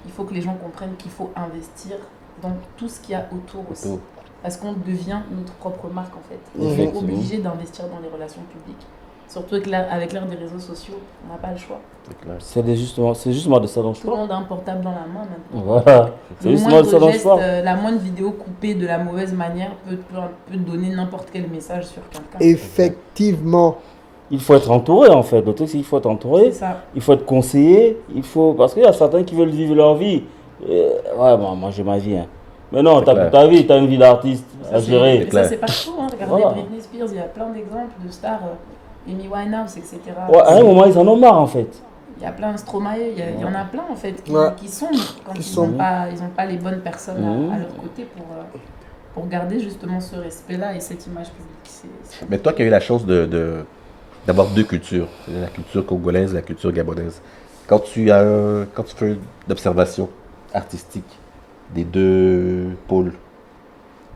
il faut que les gens comprennent qu'il faut investir dans tout ce qu'il y a autour aussi. Parce qu'on devient notre propre marque, en fait. On est obligé d'investir dans les relations publiques. Surtout avec l'ère des réseaux sociaux, on n'a pas le choix. C'est justement de ça dont je Tout le parle. monde a un portable dans la main maintenant. Voilà. C'est Le justement de ça moindre dont je geste, parle. la moindre vidéo coupée de la mauvaise manière peut donner n'importe quel message sur quelqu'un. Effectivement. Il faut être entouré en fait. Le truc c'est qu'il faut être entouré. C'est ça. Il faut être conseillé. Parce qu'il y a certains qui veulent vivre leur vie. Ouais, bon, moi j'ai ma vie. Hein. Mais non, clair. ta vie, t'as une vie d'artiste à gérer. Mais ça, c'est pas faux. Hein. Regardez Voilà. Britney Spears, il y a plein d'exemples de stars, Amy Winehouse, etc. Ouais, à un moment, ils en ont marre en fait. Il y a plein de Stromae, il y en a plein en fait qui sombrent quand ils n'ont pas les bonnes personnes à leur côté pour garder justement ce respect-là et cette image publique. Mais toi qui as eu la chance d'avoir 2 cultures, la culture congolaise et la culture gabonaise, quand tu fais une observation artistique des 2 pôles,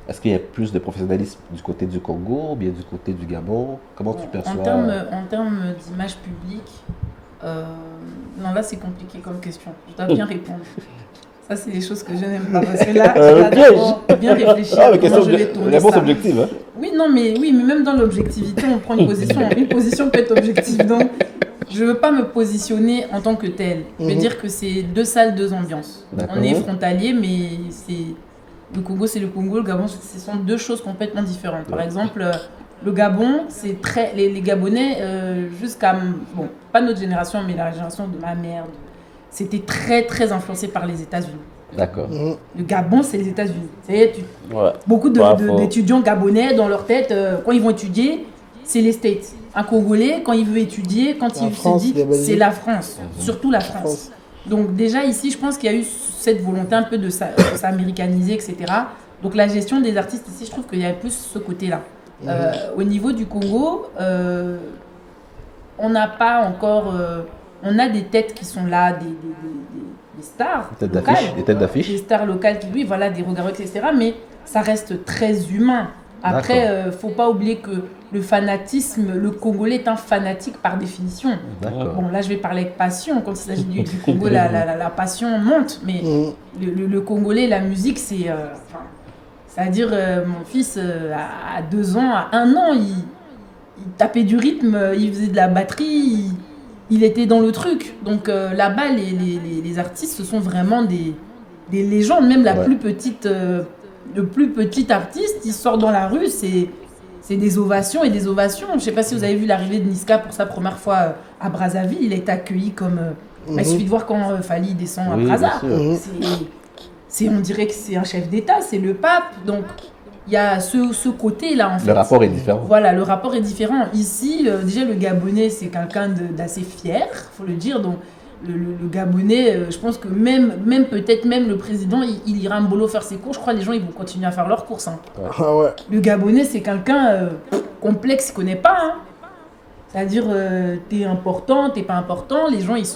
est-ce qu'il y a plus de professionnalisme du côté du Congo ou bien du côté du Gabon? Comment tu perçois? En termes d'image publique, non, là c'est compliqué comme question. Je dois bien répondre. Ça, c'est les choses que je n'aime pas. Parce que là, je dois d'abord bien réfléchir à comment je vais tourner réponse ça. objective, hein? Oui, mais même dans l'objectivité, on prend une position. Une position peut être objective. Donc, je ne veux pas me positionner en tant que telle. Je veux dire que c'est 2 salles, 2 ambiances. On est frontalier, mais le Congo, c'est le Congo. Le Gabon, ce sont 2 choses complètement différentes. Par exemple, le Gabon, c'est très... Les Gabonais, jusqu'à... Bon, pas notre génération, mais la génération de ma mère, c'était très, très influencé par les États-Unis. D'accord. Le Gabon, c'est les États-Unis. Beaucoup d'étudiants gabonais, dans leur tête, quand ils vont étudier, c'est les States. Un Congolais, quand il veut étudier, quand La il France, se dit, la Belgique. c'est la France, surtout la France. France. Donc déjà ici, je pense qu'il y a eu cette volonté un peu de s'américaniser, etc. Donc la gestion des artistes ici, je trouve qu'il y a plus ce côté-là. Au niveau du Congo, on n'a pas encore... on a des têtes qui sont là, des stars Des têtes locales. d'affiche. Des têtes d'affiche. Des stars locales qui, oui, voilà, des regards, etc. Mais ça reste très humain. Après, faut pas oublier que le fanatisme, le Congolais est un fanatique par définition. D'accord. Bon, là, je vais parler avec passion. Quand il s'agit du Congo, la passion monte. Mais le Congolais, la musique, c'est... c'est-à-dire, mon fils, à 2 ans, à 1 an, il tapait du rythme, il faisait de la batterie, il était dans le truc. Donc là-bas, les artistes, ce sont vraiment des légendes. Même la plus petite... le plus petit artiste, il sort dans la rue, c'est des ovations et des ovations. Je ne sais pas si vous avez vu l'arrivée de Niska pour sa première fois à Brazzaville. Il a été accueilli comme... il suffit de voir quand Fally descend à Brazza. On dirait que c'est un chef d'État, c'est le pape. Donc, il y a ce côté-là, en fait. Le rapport est différent. Voilà, le rapport est différent. Ici, déjà, le Gabonais, c'est quelqu'un d'assez fier, il faut le dire. Donc, le Gabonais, je pense que peut-être même le président, il ira à Mbolo faire ses cours. Je crois que les gens, ils vont continuer à faire leurs courses. Hein. Ah ouais. Le Gabonais, c'est quelqu'un complexe, il ne connaît pas. Hein. C'est-à-dire, t'es important, t'es pas important. Les gens, ils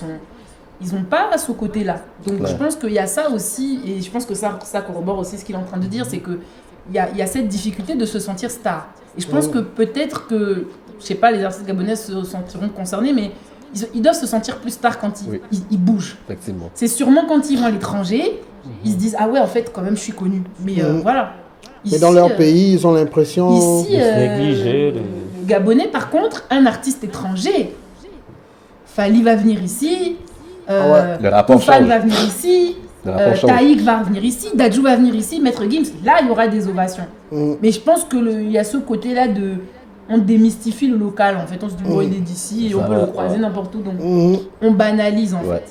n'ont pas ce côté-là. Donc, je pense qu'il y a ça aussi, et je pense que ça corrobore aussi ce qu'il est en train de dire, c'est qu'il y a cette difficulté de se sentir star. Et je pense que peut-être que, je sais pas, les artistes gabonais se sentiront concernés, mais ils doivent se sentir plus stars quand ils bougent. Effectivement. C'est sûrement quand ils vont à l'étranger, ils se disent, ah ouais, en fait, quand même, je suis connu. Mais voilà. Mais dans leur pays, ils ont l'impression... Ici, négligé. le Gabonais, par contre, un artiste étranger, Fally va venir ici, Le rapport Toufan change. va venir ici, Le rapport change. Taïk va venir ici, Dadju va venir ici, Maître Gims, là, il y aura des ovations. Mais je pense qu'il y a ce côté-là de... On démystifie le local, en fait. On se dit, bon, il est d'ici, et on peut le croiser n'importe où. Donc, on banalise, en fait.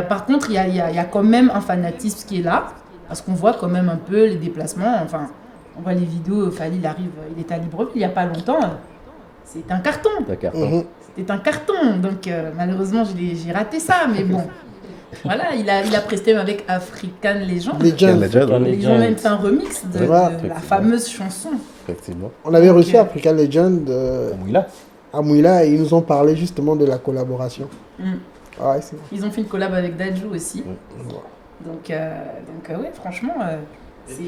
Par contre, il y a quand même un fanatisme qui est là, parce qu'on voit quand même un peu les déplacements. Enfin, on voit les vidéos, Fally, il était à Libreville il n'y a pas longtemps. C'est un carton. C'était un carton. Donc, malheureusement, j'ai raté ça, mais bon. Voilà, il a presté avec African Legend. Ils ont même fait un remix de la fameuse chanson. Effectivement. On avait reçu African Legend Mouila. à Mouila et ils nous ont parlé justement de la collaboration. Ouais, c'est... Ils ont fait une collab avec Dadju aussi. Donc ouais, franchement, c'est...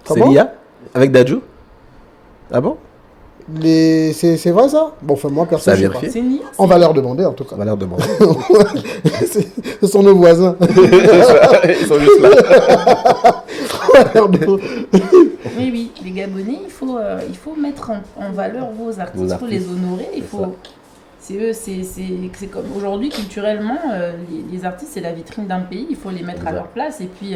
C'est l'IA avec Dadju. Ah bon? C'est vrai ça? Bon, enfin moi Ça a personnellement, je sais vérifié. C'est Nia, pas. On va leur demander en tout cas. On va leur demander. Ce sont nos voisins. Ils sont juste là. On va leur demander. Oui, les Gabonais, il faut mettre en valeur vos artistes, il faut les honorer, c'est eux, c'est comme aujourd'hui culturellement, les artistes c'est la vitrine d'un pays, il faut les mettre à leur place. Et puis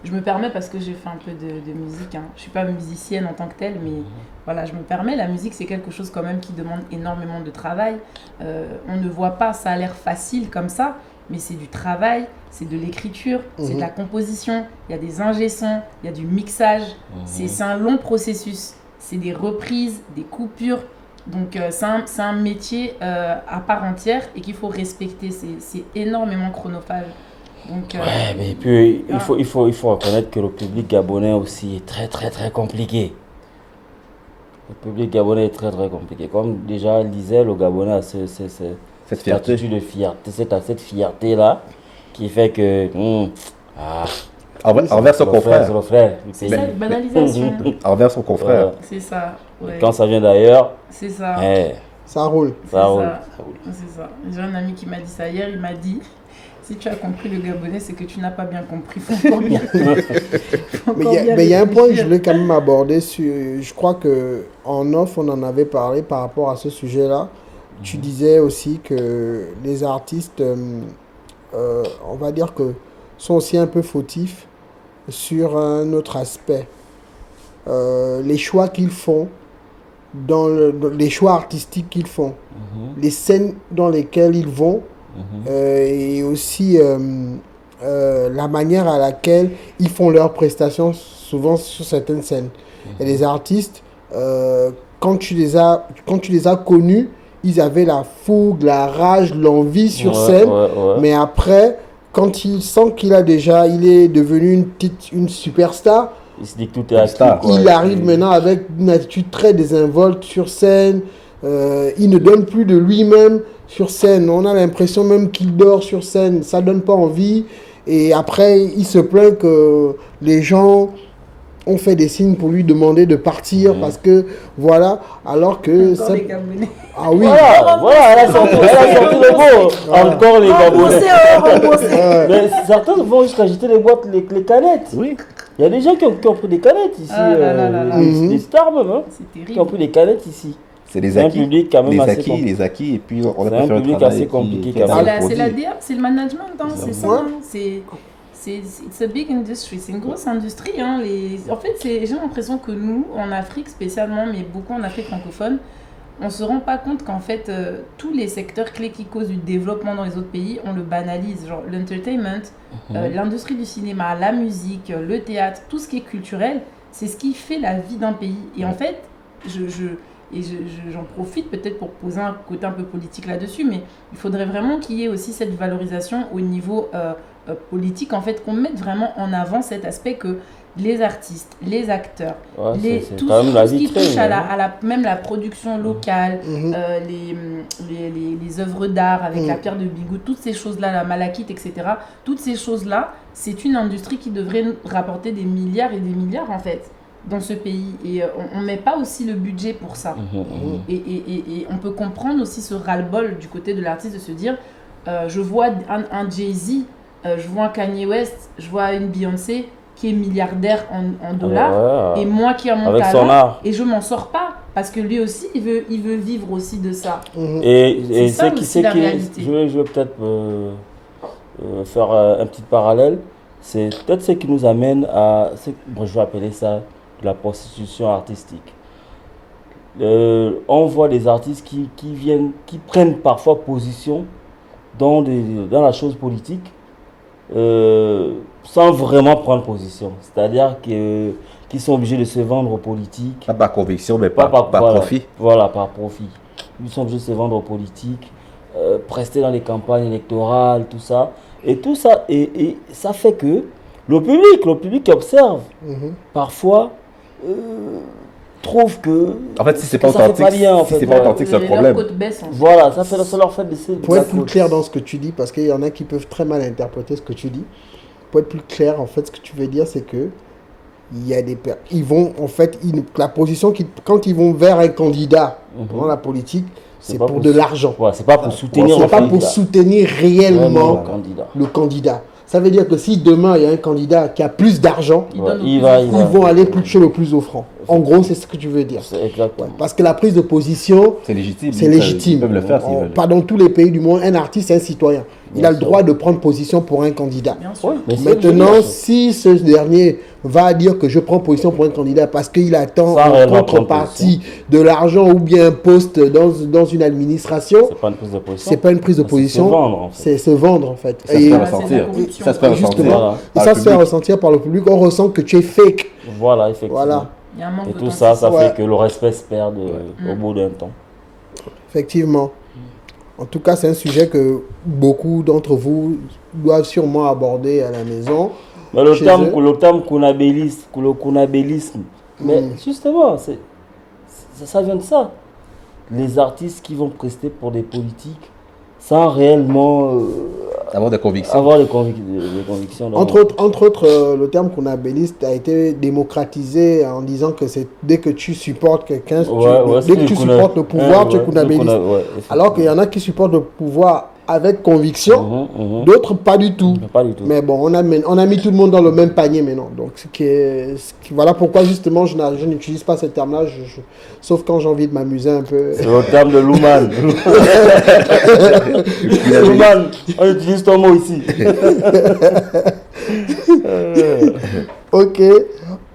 je me permets, parce que j'ai fait un peu de musique, hein. Je suis pas musicienne en tant que telle, mais voilà, je me permets, la musique c'est quelque chose quand même qui demande énormément de travail. On ne voit pas, ça a l'air facile comme ça, mais c'est du travail, c'est de l'écriture, c'est de la composition, il y a des ingé-sons, il y a du mixage, c'est un long processus, c'est des reprises, des coupures. Donc c'est un métier à part entière et qu'il faut respecter, c'est énormément chronophage. Donc, Ouais, mais puis il faut reconnaître que le public gabonais aussi est très très très compliqué. Le public gabonais est très très compliqué. Comme déjà elle disait, le Gabonais a cette fierté. attitude de fierté, cette fierté là qui fait que Envers son confrère. c'est le frère du c'est pays. ça, une banalisation. Envers son confrère. Voilà. C'est ça. Ouais. Quand ça vient d'ailleurs, C'est ça. Ça roule. ça roule. C'est ça. J'ai un ami qui m'a dit ça hier, il m'a dit, si tu as compris le Gabonais, c'est que tu n'as pas bien compris. Faut encore bien. Mais il y a un point que je voulais quand même aborder. Je crois qu'en off, on en avait parlé par rapport à ce sujet-là. Tu disais aussi que les artistes, on va dire que sont aussi un peu fautifs sur un autre aspect. Les choix qu'ils font, les choix artistiques qu'ils font, les scènes dans lesquelles ils vont, et aussi la manière à laquelle ils font leurs prestations, souvent sur certaines scènes. Il y a des artistes, quand tu les as connus, ils avaient la fougue, la rage, l'envie sur scène. Mais après, quand il sent il est devenu une superstar, il se dit que tout est acquis. Il arrive maintenant avec une attitude très désinvolte sur scène. Il ne donne plus de lui-même sur scène. On a l'impression même qu'il dort sur scène. Ça donne pas envie. Et après, il se plaint que les gens ont fait des signes pour lui demander de partir parce que voilà, alors que Encore les Gabonais. Ah oui. Voilà, elle a sorti le mot. Encore les Gabonais. Mais certains vont jusqu'à jeter les canettes. Oui. Il y a des gens qui ont pris des canettes ici. Des stars même, hein, qui ont pris des canettes ici. C'est les un acquis, public quand même assez compliqué. Les acquis, et puis on a un public assez compliqué quand même. C'est la DA, c'est le management, hein, c'est ça. Hein, c'est a big industry, c'est une grosse industrie. Hein, en fait, j'ai l'impression que nous, en Afrique spécialement, mais beaucoup en Afrique francophone, on ne se rend pas compte qu'en fait, tous les secteurs clés qui causent du développement dans les autres pays, on le banalise. Genre l'entertainment, l'industrie du cinéma, la musique, le théâtre, tout ce qui est culturel, c'est ce qui fait la vie d'un pays. Et en fait, j'en profite peut-être pour poser un côté un peu politique là-dessus, mais il faudrait vraiment qu'il y ait aussi cette valorisation au niveau politique, en fait, qu'on mette vraiment en avant cet aspect que les artistes, les acteurs, tout ce qui touche même la production locale, les œuvres d'art avec la pierre de Bigot, toutes ces choses-là, la malachite, etc., toutes ces choses-là, c'est une industrie qui devrait rapporter des milliards et des milliards, en fait, dans ce pays. Et on ne met pas aussi le budget pour ça. Et on peut comprendre aussi ce ras-le-bol du côté de l'artiste de se dire, je vois un Jay-Z, je vois un Kanye West, je vois une Beyoncé, qui est milliardaire en dollars, et moi qui ai mon talent, et je m'en sors pas, parce que lui aussi, il veut vivre aussi de ça. Et c'est qui c'est la réalité. Je vais peut-être faire un petit parallèle, c'est peut-être ce qui nous amène à, je vais appeler ça la prostitution artistique. On voit des artistes qui prennent parfois position dans la chose politique, sans vraiment prendre position. C'est-à-dire qu'ils sont obligés de se vendre aux politiques. Pas par conviction, mais par profit. Voilà, par profit. Ils sont obligés de se vendre aux politiques, prester dans les campagnes électorales, tout ça. Et tout ça, et ça fait que le public qui observe, parfois, trouve que... En fait, si c'est pas authentique, c'est un problème. Voilà, ça leur fait des... Pour être plus clair dans ce que tu dis, parce qu'il y en a qui peuvent très mal interpréter ce que tu dis, pour être plus clair, en fait, ce que tu veux dire, c'est que il y a ils vont, en fait, la position, quand ils vont vers un candidat dans la politique, c'est pour de l'argent. Ouais, c'est pas pour soutenir c'est pas pour soutenir réellement le candidat. Ça veut dire que si demain il y a un candidat qui a plus d'argent, ils vont aller chez le plus offrant. En gros, c'est ce que tu veux dire. Exactement. Parce que la prise de position, c'est légitime. Ils peuvent le faire s'ils veulent. Pas dans tous les pays du monde, un artiste est un citoyen. Il a le droit de prendre position pour un candidat. Maintenant, si ce dernier va dire que je prends position pour un candidat parce qu'il attend en contrepartie de l'argent ou bien un poste dans une administration, c'est pas une prise de position, c'est se vendre en fait. Ça se fait ressentir. Et ça se fait ressentir par le public. On ressent que tu es fake. Voilà, effectivement. Voilà. Et tout ça, ça fait que le respect se perd au bout d'un temps. Effectivement. En tout cas, c'est un sujet que beaucoup d'entre vous doivent sûrement aborder à la maison. Mais le terme kunabélisme, mais justement, ça vient de ça. Les artistes qui vont prester pour des politiques sans réellement avoir des convictions. Entre autres, le terme kunabéliste a été démocratisé en disant que c'est dès que tu supportes quelqu'un, dès que tu supportes le pouvoir, tu es kunabéliste. Alors qu'il y en a qui supportent le pouvoir avec conviction, d'autres pas du tout. Mais bon, on a mis tout le monde dans le même panier maintenant. Donc, voilà pourquoi justement je n'utilise pas ce terme-là, sauf quand j'ai envie de m'amuser un peu. C'est le terme de Louman. Louman, on utilise ton mot ici. Ok.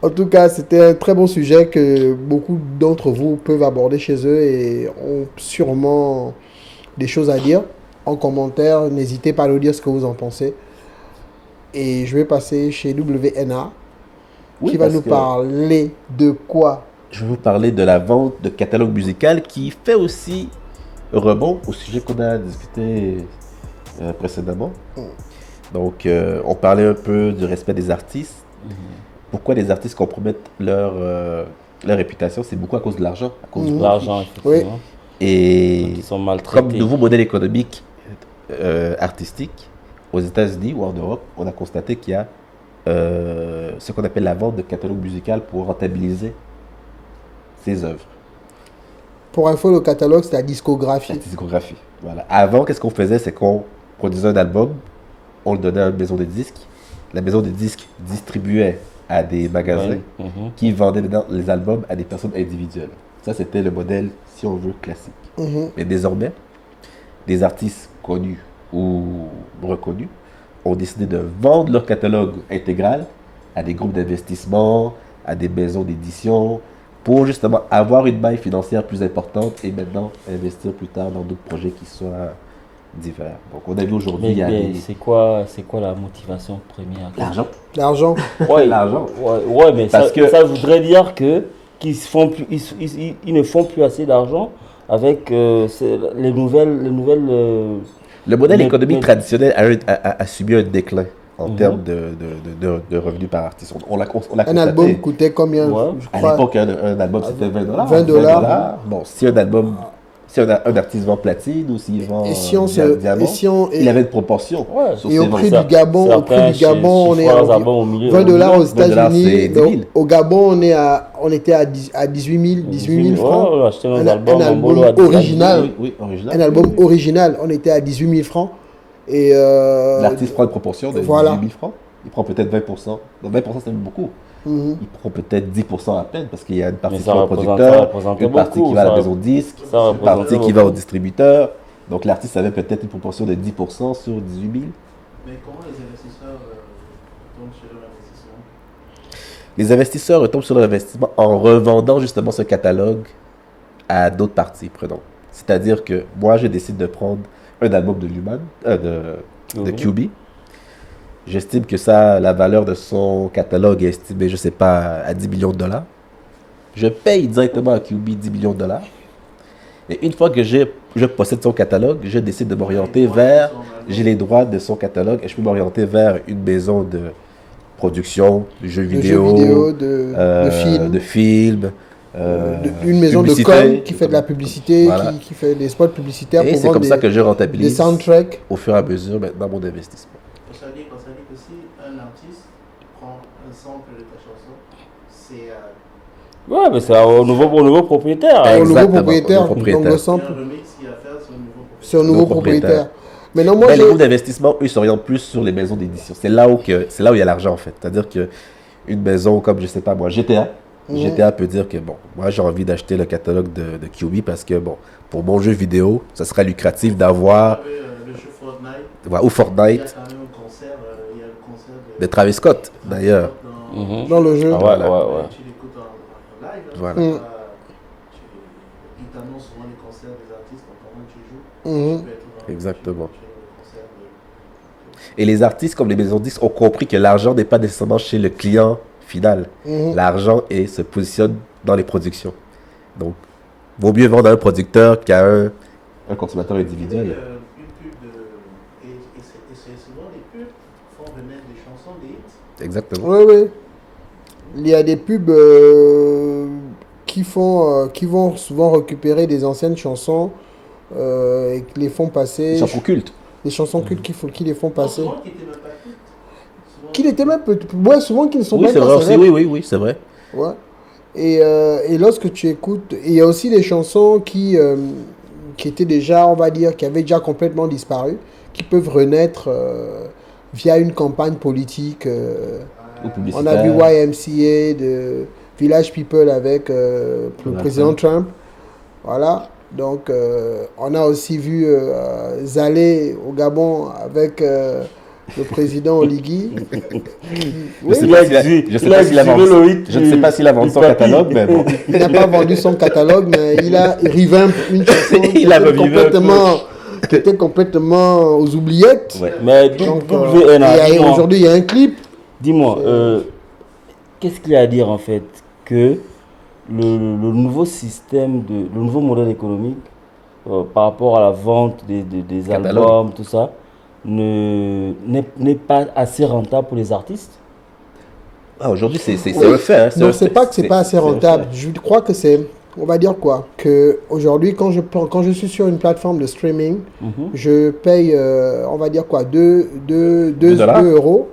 En tout cas, c'était un très bon sujet que beaucoup d'entre vous peuvent aborder chez eux et ont sûrement des choses à dire. En commentaire, n'hésitez pas à nous dire ce que vous en pensez. Et je vais passer chez WNA, qui va nous parler de quoi je vais vous parler de la vente de catalogue musical qui fait aussi rebond au sujet qu'on a discuté précédemment. Donc, on parlait un peu du respect des artistes. Pourquoi les artistes compromettent leur réputation? C'est beaucoup à cause de l'argent. À cause De l'argent, effectivement. Et Ils sont maltraités. comme nouveau modèle économique artistique, aux États-Unis ou en Europe, on a constaté qu'il y a ce qu'on appelle la vente de catalogue musical pour rentabiliser ses œuvres. Pour info, le catalogue, c'est la La discographie. discographie. Voilà. Avant, qu'est-ce qu'on faisait? C'est qu'on produisait un album, on le donnait à une maison de disques. La maison de disques distribuait à des magasins Ouais. qui vendaient les albums à des personnes individuelles. Ça, c'était le modèle, si on veut, classique. Mais désormais, des artistes connus ou reconnus ont décidé de vendre leur catalogue intégral à des groupes d'investissement, à des maisons d'édition, pour justement avoir une maille financière plus importante et maintenant investir plus tard dans d'autres projets qui soient divers. Donc on a vu aujourd'hui, il y a Mais des... c'est quoi la motivation première? L'argent. L'argent. Ouais, L'argent. Ouais, mais Parce que- ça voudrait dire que ils ne font plus assez d'argent avec les nouvelles. Le modèle Mais- économique mais- traditionnel a subi un déclin en termes de revenus par artiste. On l'a Un constaté. album coûtait combien? Ouais. Je À crois. l'époque, un album, c'était 20 $. 20 $. Bon, si un album, si un artiste vend platine ou s'il vend Et si on se, diamant, et si on, il avait une proportion. Ouais. sur et ses au ventes. prix Ça- du Gabon, certains on est chiffrent leurs à albums au milieu. 20 $. Aux 20 $, c'est États-Unis. 10 000. Au Gabon, on était à 18 000 francs. Ouais, on a acheté nos Un albums en album bolo à 10 000. original. Oui, original. Un album original, on était à 18 000 francs. Et L'artiste prend une proportion de voilà. 18 000 francs. Il prend peut-être 20%. Donc 20%, c'est beaucoup. mhm. Il prend peut-être 10% à peine parce qu'il y a une partie Mais qui va au ça producteur, représentait une partie beaucoup, qui va à la ça- maison de disque, ça une représentait partie qui va au beaucoup. distributeur. Donc l'artiste avait peut-être une proportion de 10% sur 18 000. Mais comment les investisseurs tombent sur leur investissement? Les investisseurs retombent sur leur investissement en revendant justement ce catalogue à d'autres parties prenantes. C'est-à-dire que moi, je décide de prendre un album de Luman, de QB. J'estime que ça, la valeur de son catalogue est estimée, je sais pas, à 10 millions de $. Je paye directement à QB 10 millions de $. Et une fois que je possède son catalogue, je décide de m'orienter vers... J'ai les droits de son catalogue et je peux m'orienter vers une maison de production, de jeux De jeux vidéo, vidéo, de films. de films, Une maison de publicité. com qui fait de la publicité, Voilà. qui fait des spots publicitaires Et pour c'est vendre comme ça que je des rentabilise soundtracks. au fur et à mesure maintenant mon investissement. Ça veut dire que si un artiste prend un sample de ta chanson, c'est Ouais, mais c'est au nouveau propriétaire. Au nouveau Exactement, propriétaire. au nouveau propriétaire. Donc le un sample, remix qu'il va faire sur le nouveau propriétaire. c'est un nouveau Nouveau propriétaire. propriétaire. Maintenant, moi, Mais les j'ai... groupes d'investissement, eux, ils s'orientent plus sur les maisons d'édition. C'est là où il y a l'argent, en fait. C'est-à-dire qu'une maison comme, je sais pas moi, GTA, GTA peut dire que, bon, moi, j'ai envie d'acheter le catalogue de QB parce que, bon, pour mon jeu vidéo, ça sera lucratif d'avoir, Vous savez, le jeu Fortnite, voilà, ou il y a Fortnite, quand même un concert, il y a le concert de Travis Scott, d'ailleurs. Mhm. Dans le jeu. Ah Voilà. ouais. Tu l'écoutes en live. hein. Voilà. Ils t'annoncent souvent les concerts des artistes pendant que tu joues. Mhm. Tu peux être dans- Exactement. tu es dans le concert de- Et les artistes, comme les maisons de disques, ont compris que l'argent n'est pas nécessairement chez le client final. Mhm. L'argent se positionne dans les productions. Donc, vaut mieux vendre à un producteur qu'à un consommateur Et, individuel. une pub de. Et c'est souvent les pubs font remettre des chansons, des hits. Exactement. Oui, oui. Il y a des pubs qui vont souvent récupérer des anciennes chansons et qui les font passer. Ils sont cultes. Des chansons cultes qui les font passer. Souvent qui n'étaient même pas cultes. Souvent- Qui n'étaient même ouais, souvent qui ne sont Oui, même c'est pas vrai aussi. célèbres. Oui, c'est vrai. Ouais. Et lorsque tu écoutes, il y a aussi des chansons qui étaient déjà, on va dire, qui avaient déjà complètement disparu, qui peuvent renaître via une campagne politique. Ou On publicitaire. a vu YMCA de Village People avec le Donald président Trump. Voilà. Donc, on a aussi vu Zalé au Gabon avec le président Oligui. Je sais pas s'il a vendu son catalogue, mais bon. Il n'a pas vendu son catalogue, mais il a revamp une chanson Il a revivé un peu. qui était complètement aux oubliettes. Ouais. Mais Donc, WNA, et dis-moi, aujourd'hui, il y a un clip. dis-moi, qu'est-ce qu'il y a à dire en fait que le nouveau système, le nouveau modèle économique par rapport à la vente des Catalogue. albums, tout ça, n'est pas assez rentable pour les artistes. Ah, aujourd'hui, c'est un fait. Hein, Non, un c'est fait. pas que c'est pas assez un fait. rentable. Je crois que c'est, on va dire quoi, que aujourd'hui, quand je suis sur une plateforme de streaming, je paye, on va dire quoi, 2 euros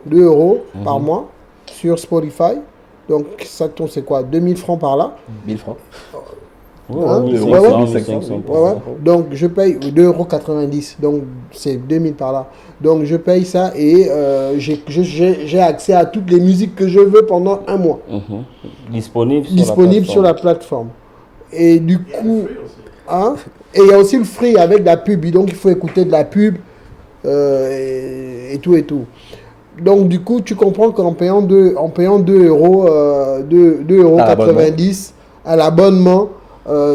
par mois sur Spotify. Donc, ça tombe, c'est quoi, 2000 francs par là. 1000 francs. Hein? 1500. Ouais. Donc, je paye 2,90 €. Donc, c'est 2000 par là. Donc, je paye ça et j'ai accès à toutes les musiques que je veux pendant un mois. Disponible Sur la plateforme. Et du coup, hein? Et il y a aussi le free avec la pub. Donc, il faut écouter de la pub et tout et tout. Donc, du coup, tu comprends qu'en payant 2 euros, 2,90 € à l'abonnement,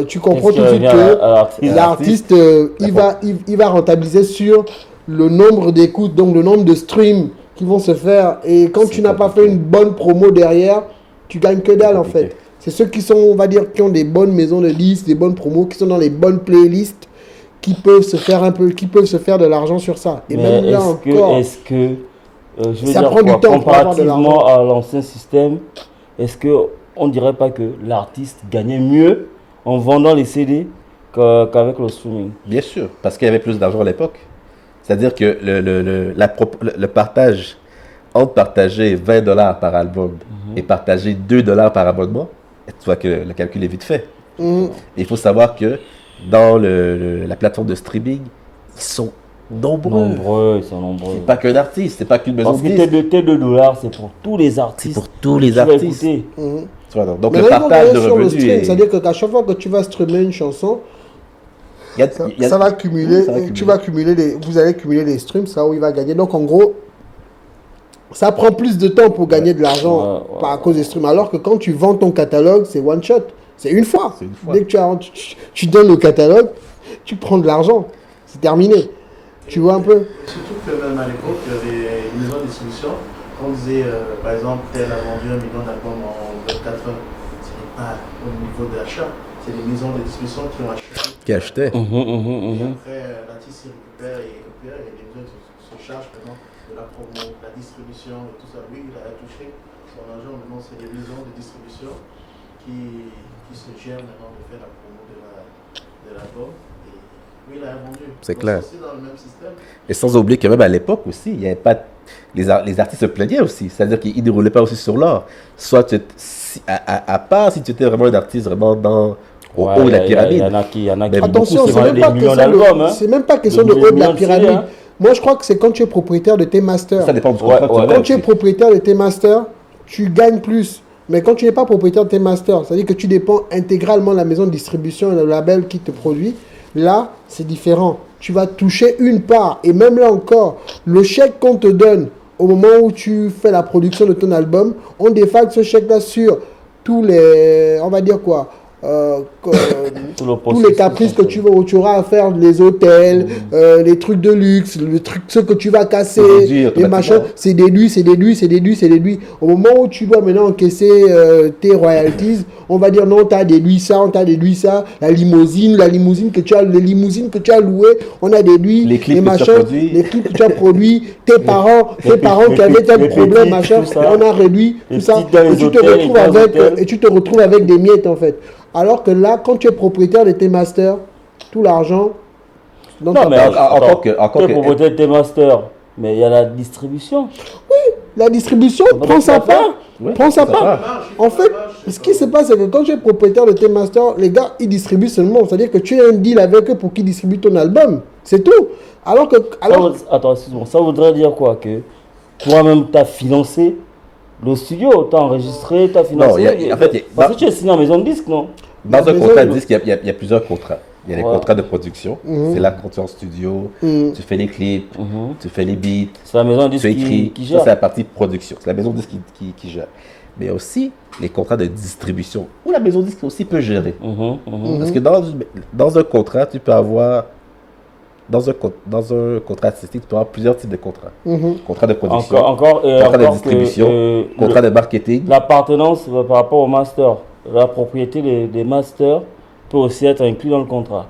tu comprends tout de suite que l'artiste, il va rentabiliser sur le nombre d'écoutes, donc le nombre de streams qui vont se faire. Et quand tu n'as pas fait une bonne promo derrière, tu gagnes que dalle en fait. C'est ceux qui sont, on va dire, qui ont des bonnes maisons de disques, des bonnes promos, qui sont dans les bonnes playlists, qui peuvent se faire de l'argent sur ça. Et mais même là encore, je veux ça dire prend du quoi, temps pour avoir de comparativement à l'ancien système, est-ce qu'on ne dirait pas que l'artiste gagnait mieux en vendant les CD qu'avec le streaming? Bien sûr, parce qu'il y avait plus d'argent à l'époque. C'est-à-dire que le partage, entre partager 20 $ par album et partager 2 $ par abonnement, tu vois que le calcul est vite fait. Il faut savoir que dans la plateforme de streaming, ils sont nombreux. Ils sont nombreux. C'est pas qu'un artiste, c'est pas qu'une maison Parce de que disques. tes 2 $, c'est pour tous les artistes. C'est pour tous les Tu vas artistes. écouter. Tu vois, donc mais le là, ils vont partage de gagner sur le revenus stream. est... C'est-à-dire qu'à chaque fois que tu vas streamer une chanson, ça va cumuler, vous allez cumuler les streams, ça où il va gagner. Donc en gros, ça prend plus de temps pour gagner de l'argent à cause des streams. Alors que quand tu vends ton catalogue, c'est one shot. C'est une fois. Dès que tu donnes le catalogue, tu prends de l'argent. C'est terminé. Tu vois un peu. Surtout que même à l'époque, les maisons de distribution, on disait par exemple, tel a vendu 1 million d'albums en 24 heures. Ce n'est pas au niveau de l'achat. C'est les maisons de distribution qui ont acheté. Qui achetait. Et après, l'artiste récupère et les maisons se chargent maintenant de la promo, de la distribution et tout ça. Lui, il a touché son argent. Maintenant, c'est les maisons de distribution qui se gèrent maintenant de faire la promo de l'album. Et lui, il a vendu. C'est clair. C'est dans le même système. Et sans oublier que même à l'époque aussi, il y avait pas les artistes se plaignaient aussi, c'est-à-dire qu'ils ne déroulaient pas aussi sur l'or. Soit à part si tu étais vraiment un artiste vraiment au haut de la pyramide. Il y en a qui attention, beaucoup, c'est même pas question de haut de la pyramide. Moi, je crois que c'est quand tu es propriétaire de tes masters. Ça dépend du contrat. Quand tu es propriétaire de tes masters, tu gagnes plus. Mais quand tu n'es pas propriétaire de tes masters, c'est-à-dire que tu dépends intégralement de la maison de distribution et le label qui te produit, là, c'est différent. Tu vas toucher une part. Et même là encore, le chèque qu'on te donne au moment où tu fais la production de ton album, on défalque ce chèque-là sur tous les, on va dire quoi, tous les caprices que tu auras à faire, les hôtels, les trucs de luxe, ceux que tu vas casser, les machins, c'est déduit. Au moment où tu dois maintenant encaisser tes royalties, on va dire non, tu as déduit ça, la limousine que tu as louées, on a déduit les clips les clips que tu as produits, tes parents qui avaient tel problème, machin, on a réduit tout ça, et tu te retrouves avec des miettes en fait. Alors que là, quand tu es propriétaire de tes masters, tout l'argent... Non, mais tu es propriétaire de tes masters, mais il y a la distribution. Oui, la distribution prend sa part. En fait, ce qui se passe, c'est que quand tu es propriétaire de tes masters, les gars, ils distribuent seulement. C'est-à-dire que tu as un deal avec eux pour qu'ils distribuent ton album. C'est tout. Attends, excuse-moi. Ça voudrait dire quoi? Que toi-même, tu as financé le studio, tu as enregistré, tu as financé. Non, en fait, parce que tu es signé en maison de disque, non? Dans un contrat de disque, il y a plusieurs contrats. Il y a les contrats de production. C'est là quand tu es en studio, tu fais les clips, tu fais les beats, c'est la maison de disque qui gère. Ça, c'est la partie production. C'est la maison de disque qui gère. Mais il y a aussi les contrats de distribution, où la maison de disque aussi peut gérer. Parce que dans un contrat, tu peux avoir... Dans un contrat artistique, tu peux avoir plusieurs types de contrats. Contrat de production, contrat de distribution, contrat de marketing. L'appartenance par rapport au master. la propriété des masters peut aussi être inclus dans le contrat.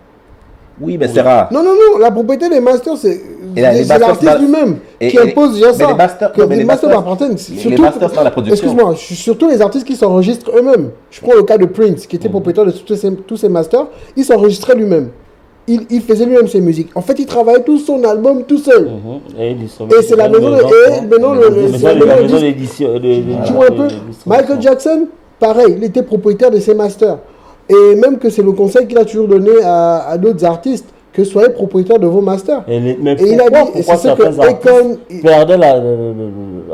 Oui, mais c'est rare. Non, la propriété des masters, c'est Et là, les c'est masters, l'artiste c'est- lui-même et- qui et- impose déjà mais ça. les masters- que non, mais les les masters masters- appartiennent. les masters, c'est dans la production. Excuse-moi, surtout les artistes qui s'enregistrent eux-mêmes. Je prends le cas de Prince, qui était propriétaire de tous ces masters. Il s'enregistrait lui-même. Il faisait lui-même ses musiques. En fait, il travaillait tout son album tout seul. Et Et c'est la maison. Et maintenant, c'est la maison disque. d'édition. Tu vois un peu, Michael Jackson, pareil, il était propriétaire de ses masters. Et même que c'est le conseil qu'il a toujours donné à d'autres artistes, que soyez propriétaire de vos masters. Mais Et il a dit, et c'est ce que Akon, perdait la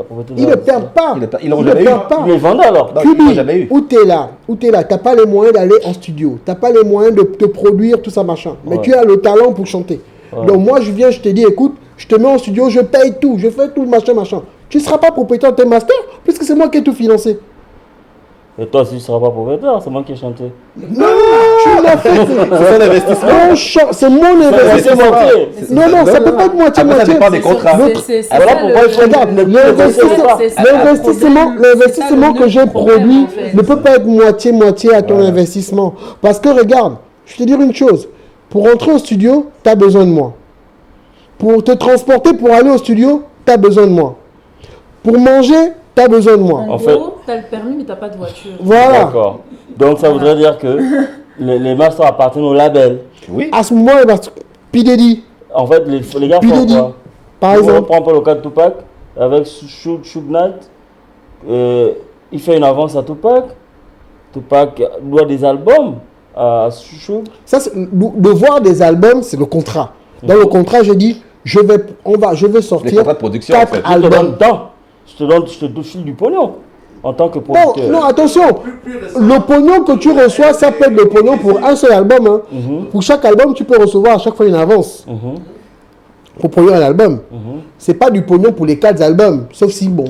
propriété de ils la ne perdent pas. Ils l'ont Ils jamais ne eu. perdent pas. Ils les vendaient alors. Non, ils l'ont Kubi, jamais eu. où t'es là, t'as pas les moyens d'aller en studio, t'as pas les moyens de te produire, tout ça machin, mais Ouais. tu as le talent pour chanter. Ouais. Donc moi je viens, je te dis, écoute, je te mets en studio, je paye tout, je fais tout, machin. Tu ne seras pas propriétaire de tes masters, puisque c'est moi qui ai tout financé. Et toi, si tu ne seras pas propriétaire, c'est moi qui ai chanté. Non, tu l'as fait. C'est ça l'investissement. C'est mon investissement. Non, ça peut pas être moitié. Après, ça dépend des contrats. Alors là, pourquoi je Regarde, l'investissement que j'ai produit ne peut pas être moitié à ton investissement. Parce que regarde, je vais te dire une chose. Pour entrer au studio, tu as besoin de moi. Pour te transporter, pour aller au studio, tu as besoin de moi. Pour manger, tu as besoin de moi. En En gros, fait- tu as le permis, mais tu n'as pas de voiture. Voilà. D'accord. Donc ça voudrait dire que les masters appartiennent au label. Oui. À ce moment, il va P. Diddy, En fait, les gars P. font Diddy, quoi? par On exemple. prend un peu le cas de Tupac avec Suge Knight. Il fait une avance à Tupac. Tupac doit des albums à Suge. Ça, de voir des albums, c'est le contrat. Dans le contrat, j'ai dit, je vais Les sortir contrats de production, en 4 fait. Je te albums. donne tant. Je te file du pognon en tant que Non, producteur. non, attention. Le pognon que tu reçois, ça peut être le pognon pour un seul album. Hein. Pour chaque album, tu peux recevoir à chaque fois une avance Mhm, pour produire un album. mhm. C'est pas du pognon pour les 4 albums. Sauf si, bon,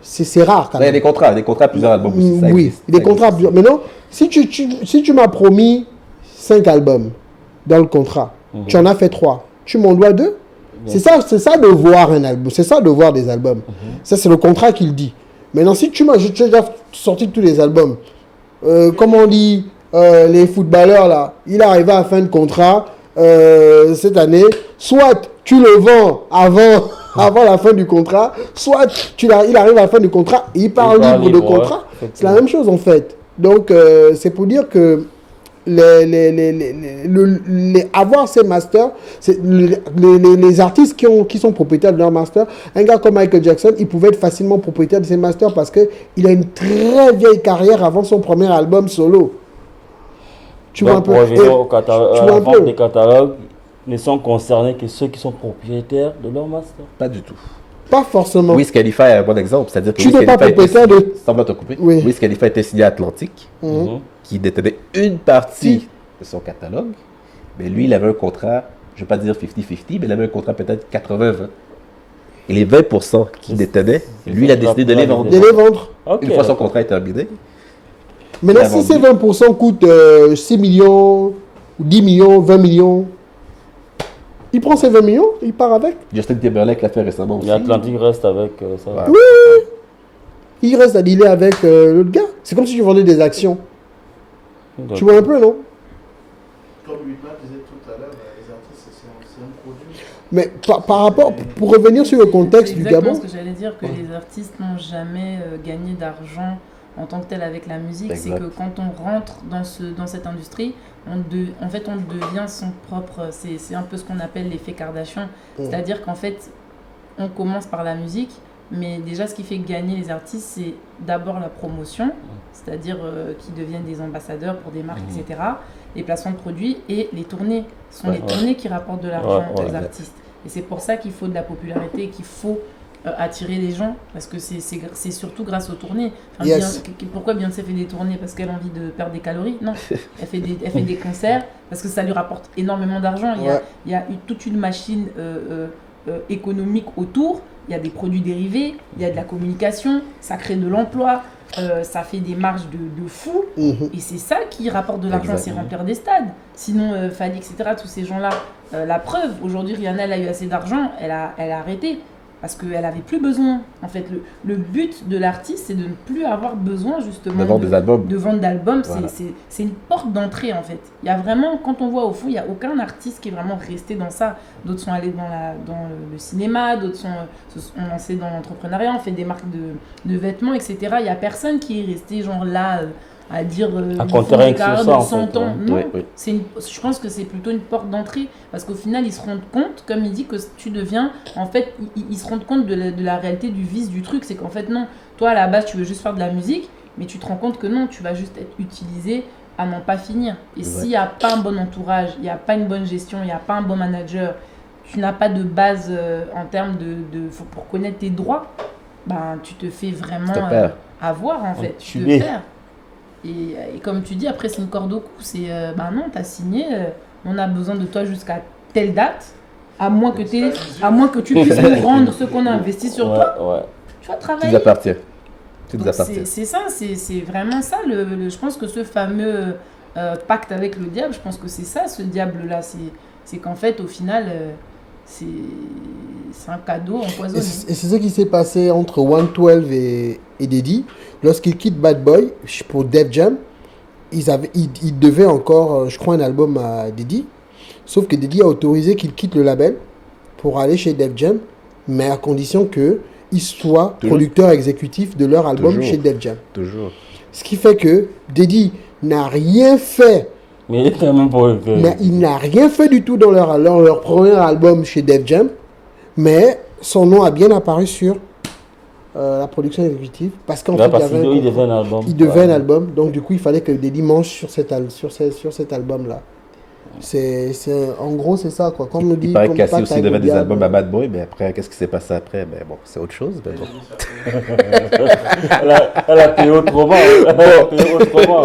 c'est rare quand Il y a même. des contrats, plusieurs albums aussi. Ça Oui, existe. des Ça contrats. existe. Maintenant, si tu m'as promis 5 albums dans le contrat, tu en as fait 3, tu m'en dois 2. C'est ça de voir un album, c'est ça de voir des albums. Ça, c'est le contrat qui le dit. Maintenant, si tu as déjà sorti tous les albums, comme on dit, les footballeurs là, il arrive à la fin de contrat cette année, soit tu le vends avant la fin du contrat, soit il arrive à la fin du contrat et il part libre de libre, ouais, contrat. C'est la même chose en fait. Donc, c'est pour dire que avoir ces masters, les artistes qui sont propriétaires de leurs masters, un gars comme Michael Jackson, il pouvait être facilement propriétaire de ses masters parce qu'il a une très vieille carrière avant son premier album solo. Tu vois un Donc, peu. pour revenir Et- au catalogue, tu à vois la un vente peu. des catalogues, ne sont concernés que ceux qui sont propriétaires de leur master. Pas du tout. Pas forcément. Wiz Khalifa est un bon exemple. C'est-à-dire que Tu Wiz n'es pas Khalifa était propriétaire signé- Sans te couper. Oui. Wiz Khalifa était signé à Atlantique, Mhm. Mhm. qui détenait une partie de son catalogue. Mais lui, il avait un contrat, je ne vais pas dire 50-50, mais il avait un contrat peut-être 80-20. Et les 20% qu'il détenait, lui, il a décidé de les vendre. De les vendre. Ok. Une fois son contrat est terminé, Maintenant, Il a si vendu. ces 20% coûtent 6 millions, 10 millions, 20 millions, il prend ces 20 millions, il part avec. Justin Timberlake l'a fait récemment aussi. Et Atlantique reste avec ça. Voilà. Il reste à dealer avec l'autre gars. C'est comme si tu vendais des actions. Donc, Tu vois un peu, non? Comme Whitman disait tout à l'heure, les artistes, c'est un produit. Mais par rapport, pour revenir sur le contexte C'est du exactement Gabon, ce que j'allais dire, que les artistes n'ont jamais gagné d'argent en tant que tel avec la musique. C'est Exact. que quand on rentre dans cette industrie, en fait, on devient son propre... C'est un peu ce qu'on appelle l'effet Kardashian. C'est-à-dire qu'en fait, on commence par la musique, mais déjà, ce qui fait gagner les artistes, c'est d'abord la promotion, c'est-à-dire qu'ils deviennent des ambassadeurs pour des marques, etc. Les placements de produits et les tournées. Ce sont les tournées qui rapportent de l'argent Ouais, aux artistes. Et c'est pour ça qu'il faut de la popularité, qu'il faut attirer les gens, parce que c'est surtout grâce aux tournées. Enfin, Yes. pourquoi Beyoncé fait des tournées? Parce qu'elle a envie de perdre des calories? Non, elle fait des concerts parce que ça lui rapporte énormément d'argent. Ouais. Il y a toute une machine économique autour, il y a des produits dérivés, il y a de la communication, ça crée de l'emploi, ça fait des marges de fou, Mhm. et c'est ça qui rapporte de l'argent, c'est Exactement. remplir des stades. Sinon, Fali, etc., tous ces gens-là, la preuve, aujourd'hui Rihanna elle a eu assez d'argent, elle a arrêté. parce qu'elle avait plus besoin. En fait, le but de l'artiste, c'est de ne plus avoir besoin justement De vendre des albums. de vendre d'albums. Voilà. C'est une porte d'entrée en fait. Il y a vraiment, quand on voit au fond, il n'y a aucun artiste qui est vraiment resté dans ça. D'autres sont allés dans le cinéma, d'autres se sont lancés dans l'entrepreneuriat, on fait des marques de vêtements, etc. Il n'y a personne qui est resté genre là à dire À ils compter font rien des que sur carrières ça, de en 100 fait, ans. ouais. Non, Oui. je pense que c'est plutôt une porte d'entrée parce qu'au final ils se rendent compte, comme il dit, que tu deviens, en fait ils se rendent compte de la réalité du vice du truc. C'est qu'en fait non, toi à la base tu veux juste faire de la musique, mais tu te rends compte que non, tu vas juste être utilisé à n'en pas finir. Et C'est s'il n'y a pas un bon entourage, il n'y a pas une bonne gestion, il n'y a pas un bon manager, tu n'as pas de base en termes pour connaître tes droits, ben tu te fais vraiment Tu te perds. avoir en fait, tu te tuer. perds. Et comme tu dis, après c'est une corde au cou, c'est ben non, t'as signé, on a besoin de toi jusqu'à telle date, à moins que tu puisses nous rendre ce qu'on a investi sur toi, Ouais. tu vas Qui travailler. nous appartient. Qui nous Donc, appartient. c'est ça, c'est vraiment ça. Je pense que ce fameux pacte avec le diable, je pense que c'est ça, ce diable-là. C'est qu'en fait, au final, c'est un cadeau empoisonné. Et c'est ce qui s'est passé entre 112 et Diddy. Lorsqu'ils quittent Bad Boy pour Def Jam, ils devaient encore, je crois, un album à Diddy. Sauf que Diddy a autorisé qu'ils quittent le label pour aller chez Def Jam, mais à condition qu'ils soient Toujours. producteurs exécutifs de leur album Toujours. chez Def Jam. Toujours. Ce qui fait que Diddy n'a rien fait, Mais il est quand même pour mais il n'a rien fait du tout dans leur premier album chez Def Jam, mais son nom a bien apparu sur la production exécutive parce qu'en fait, Là, parce qu'il il devait un album. il devait un Ouais. album, donc du coup il fallait que Diddy mange sur cet album-là. En gros, c'est ça, quoi. Comme nous dit, Il paraît comme que Cassie Pat aussi devait des Diable. albums à Bad Boy, mais après, qu'est-ce qui s'est passé après? Ben bon, c'est autre chose. Mais bon. Elle a payé autrement. Elle a payé autrement.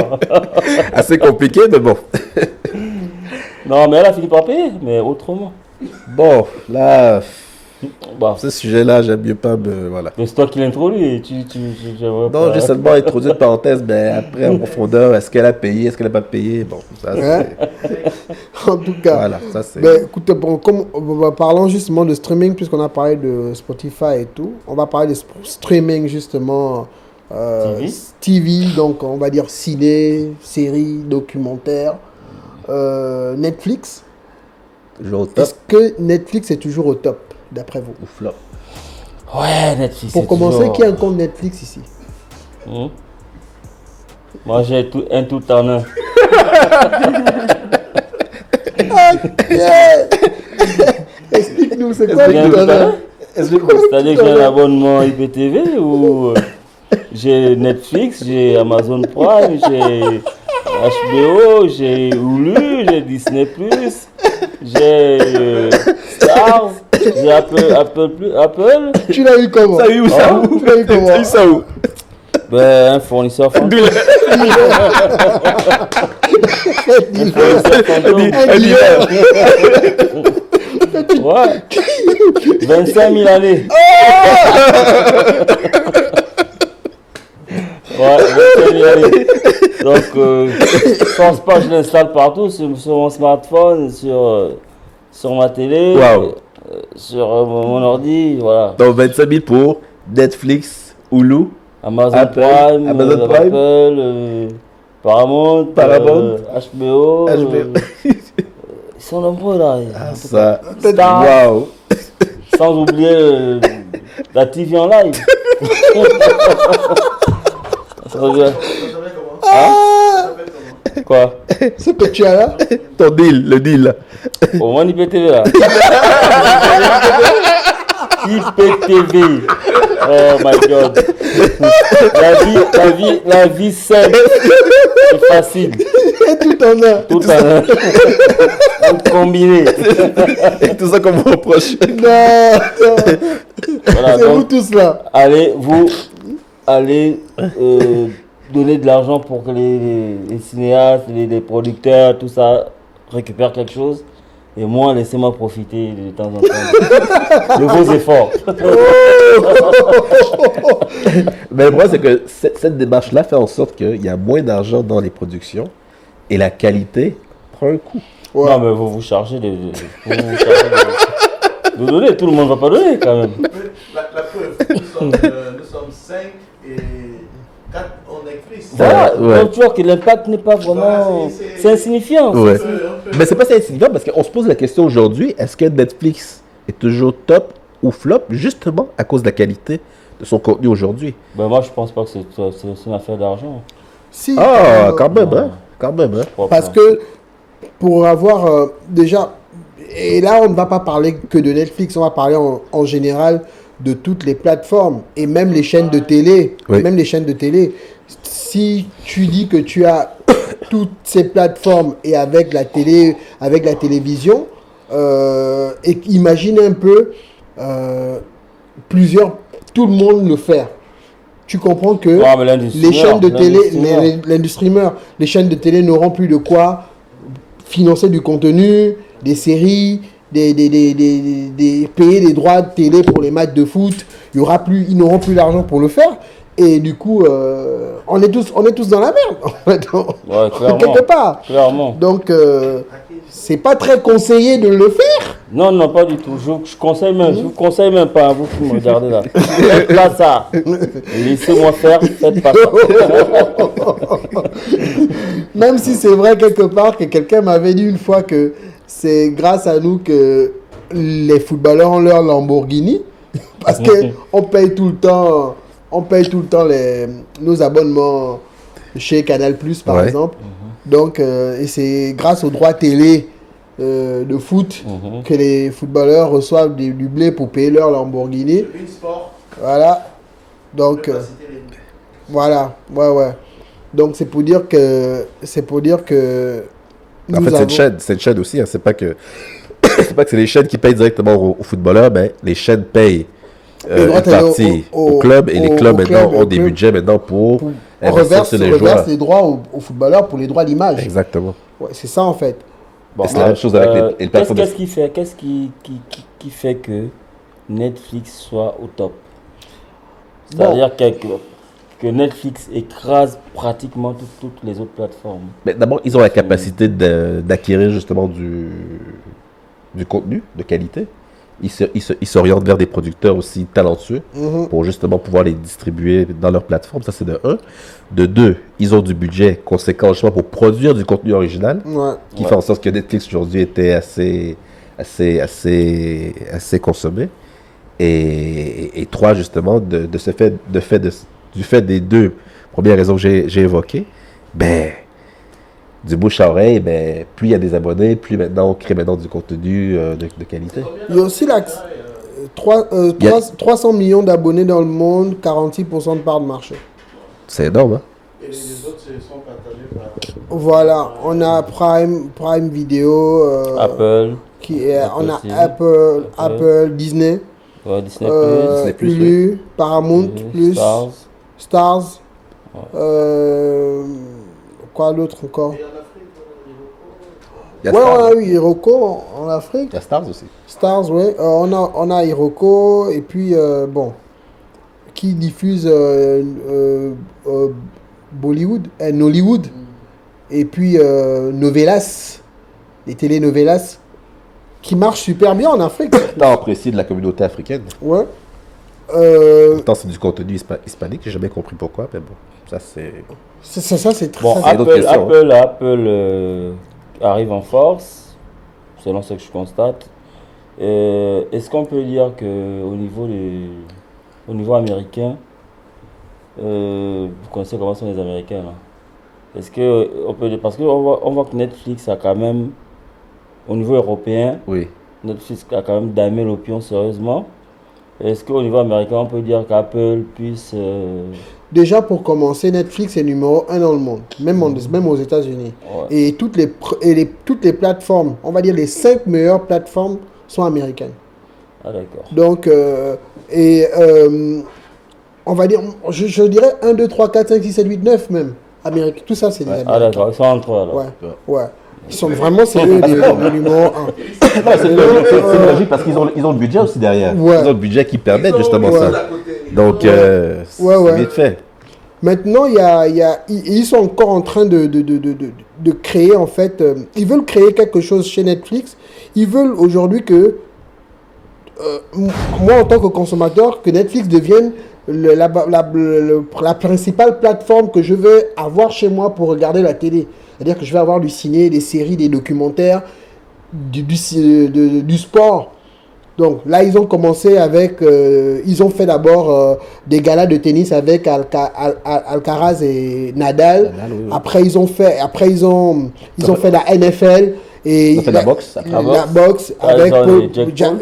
Assez compliqué, mais bon. Non, mais elle a fini par payer, mais autrement. Bon, là, Bah, ce sujet-là, j'aime mieux pas me. Voilà. mais c'est toi qui l'introduis. Non, j'ai seulement introduit une parenthèse, mais après, en profondeur, est-ce qu'elle a payé, est-ce qu'elle n'a pas payé? Bon, ça, Hein? c'est. En tout cas, Voilà, ça, c'est. ben, écoute, bon, parlant justement de streaming, puisqu'on a parlé de Spotify et tout, on va parler de streaming justement TV, donc on va dire ciné, séries, documentaires, Netflix. Toujours au top Est-ce que Netflix est toujours au top, d'après vous? ou flop? Ouais, Netflix. Pour c'est commencer, toujours- qui a un compte Netflix ici? Moi, j'ai un tout en un. Explique-nous, c'est quoi Est-ce que le j'ai un talent? tout C'est-à-dire que j'ai un abonnement IPTV ou j'ai Netflix, j'ai Amazon Prime, j'ai HBO, j'ai Hulu, j'ai Disney+, j'ai Stars, j'ai Apple. Tu l'as eu comment? Ça a eu où ça? Oh, Où tu l'as eu comment? Ça a eu ça où? Ben, un fournisseur fantôme. Un fournisseur fantôme. Un leader. Ouais. 25 000 années. Ouais, 25 000 années. Donc, je pense pas que je l'installe partout sur mon smartphone, sur ma télé, Wow. sur mon ordi, voilà. Donc 25 000 pour Netflix, Hulu, Amazon Apple, Prime, Amazon Prime. Apple, Paramount, Paramount. HBO. HBO. Ils sont nombreux là. Ah, ça. Star. Waouh. Sans oublier la TV en live. Ça revient. Ça s'appelle comment Ça s'appelle comment Quoi? Ce que tu as là? Ton deal, le deal. là. Au moins IPTV là. IPTV. Oh my god. La vie simple et facile. Et tout en un. Tout en combiné. Et tout ça qu'on me reproche. Non, non. Voilà, C'est vous donc tous là. allez donner de l'argent pour que les cinéastes, les producteurs, tout ça récupèrent quelque chose. Et moi, laissez-moi profiter de temps en temps de vos efforts. Mais le problème, c'est que cette démarche-là fait en sorte qu'il y a moins d'argent dans les productions et la qualité prend un coup. Ouais. Non, mais vous vous chargez de donner. Tout le monde ne va pas donner quand même. la preuve, nous sommes 5 et 4 en Netflix. Voilà, Ouais. donc tu vois que l'impact n'est pas vraiment. C'est insignifiant. Ouais. On peut- Mais c'est pas si insignifiant parce qu'on se pose la question aujourd'hui, est-ce que Netflix est toujours top ou flop justement à cause de la qualité de son contenu aujourd'hui? Ben, moi, je pense pas que c'est une affaire d'argent. Si, Ah, quand même, hein? Quand même, hein? Je crois parce pas. que pour avoir déjà, et là on ne va pas parler que de Netflix, on va parler en général de toutes les plateformes et même les chaînes de télé. Oui. Même les chaînes de télé. Si tu dis que tu as toutes ces plateformes et avec la télé, avec la télévision, et imagine un peu tout le monde le faire. Tu comprends que Ouais, mais l'industrie les chaînes de meurt, télé, l'industrie meurt. l'industrie meurt. Les chaînes de télé n'auront plus de quoi financer du contenu, des séries, payer des droits de télé pour les matchs de foot. Ils n'auront plus l'argent pour le faire. Et du coup, on est tous dans la merde, en fait, Ouais, clairement. quelque part. Clairement. Donc, c'est pas très conseillé de le faire. Non, non, pas du tout. Je vous conseille même pas, à vous qui me regardez là. Faites pas ça. Laissez-moi faire, faites pas ça. Même si c'est vrai quelque part que quelqu'un m'avait dit une fois que c'est grâce à nous que les footballeurs ont leur Lamborghini. Parce qu'on paye tout le temps, nos abonnements chez Canal+, par Ouais. exemple. Donc, et c'est grâce aux droits télé de foot que les footballeurs reçoivent du blé pour payer leur Lamborghini. Une sport, Voilà. Donc, je peux pas citer les noms. voilà. Ouais. Donc, c'est pour dire que En nous fait, avons- c'est une chaîne aussi, hein. C'est pas que c'est les chaînes qui payent directement aux footballeurs, mais les chaînes payent Les droits une télé partie au- au club et les au clubs maintenant club, ont au des club. budgets maintenant pour on investir sur les reverse joueurs. les droits aux footballeurs pour les droits d'image. Exactement. Ouais, c'est ça en fait. Bon, Et c'est la même chose avec les plateformes de- Qu'est-ce qui fait que Netflix soit au top? C'est-à-dire que Netflix écrase pratiquement toutes les autres plateformes. Mais d'abord, ils ont la capacité d'acquérir justement du contenu de qualité. Ils s'orientent vers des producteurs aussi talentueux pour justement pouvoir les distribuer dans leur plateforme. Ça, c'est de un. De deux, ils ont du budget conséquent justement pour produire du contenu original, Ouais. qui fait en sorte que Netflix aujourd'hui était assez consommé. Et trois, justement, du fait des deux premières raisons que j'ai évoquées, ben, du bouche à oreille, ben, plus il y a des abonnés, plus maintenant on crée du contenu de qualité. Il y a aussi 300 millions d'abonnés dans le monde, 46% de part de marché. C'est énorme, hein? Et les autres sont partagés par. Voilà, on a Prime Video, Apple, on a Apple TV. Apple, Disney, ouais, Disney+, Disney+, Hulu, Paramount+, Stars. Stars, quoi d'autre encore? Et en Afrique, Il y a Ouais, Stars, on a eu Hiroko en Afrique. il y a Stars aussi. Stars, ouais. On a Hiroko et puis, bon, qui diffuse Bollywood, Nollywood. Et puis Novelas, les télénovelas, qui marchent super bien en Afrique. Tant apprécié de la communauté africaine. Ouais. Pourtant, c'est du contenu hispanique. J'ai jamais compris pourquoi, mais bon, ça c'est. Ça, c'est très... Bon, ça, c'est- d'autres questions, Apple arrive en force, selon ce que je constate. Est-ce qu'on peut dire qu'au niveau américain, vous connaissez comment sont les Américains là? Est-ce que on peut dire, parce qu'on voit que Netflix a quand même, au niveau européen, Oui. Netflix a quand même damé l'opinion sérieusement. Est-ce qu'au niveau américain, on peut dire qu'Apple puisse... Déjà, pour commencer, Netflix est numéro 1 dans le monde, même aux États-Unis. Ouais. Et toutes les plateformes, on va dire les 5 meilleures plateformes sont américaines. Ah d'accord. Donc, on va dire, je dirais 1, 2, 3, 4, 5, 6, 7, 8, 9 même. Amérique, tout ça, c'est des Ah Américains. d'accord, ils sont entre eux alors. Ouais. Ils sont vraiment, c'est eux les numéro 1. C'est logique parce qu'ils ont le budget aussi derrière. Ouais. Ils ont le budget qui permet justement Ouais. ça. Donc, c'est Ouais. vite fait. Maintenant, ils sont encore en train de créer, en fait, ils veulent créer quelque chose chez Netflix. Ils veulent aujourd'hui que moi en tant que consommateur, que Netflix devienne la principale plateforme que je vais avoir chez moi pour regarder la télé. C'est-à-dire que je vais avoir du ciné, des séries, des documentaires, du sport. Donc là, ils ont commencé avec... ils ont fait d'abord des galas de tennis avec Alcaraz et Nadal. Oui. Après, ils ont fait la NFL. Et Ils ont fait la boxe. la boxe avec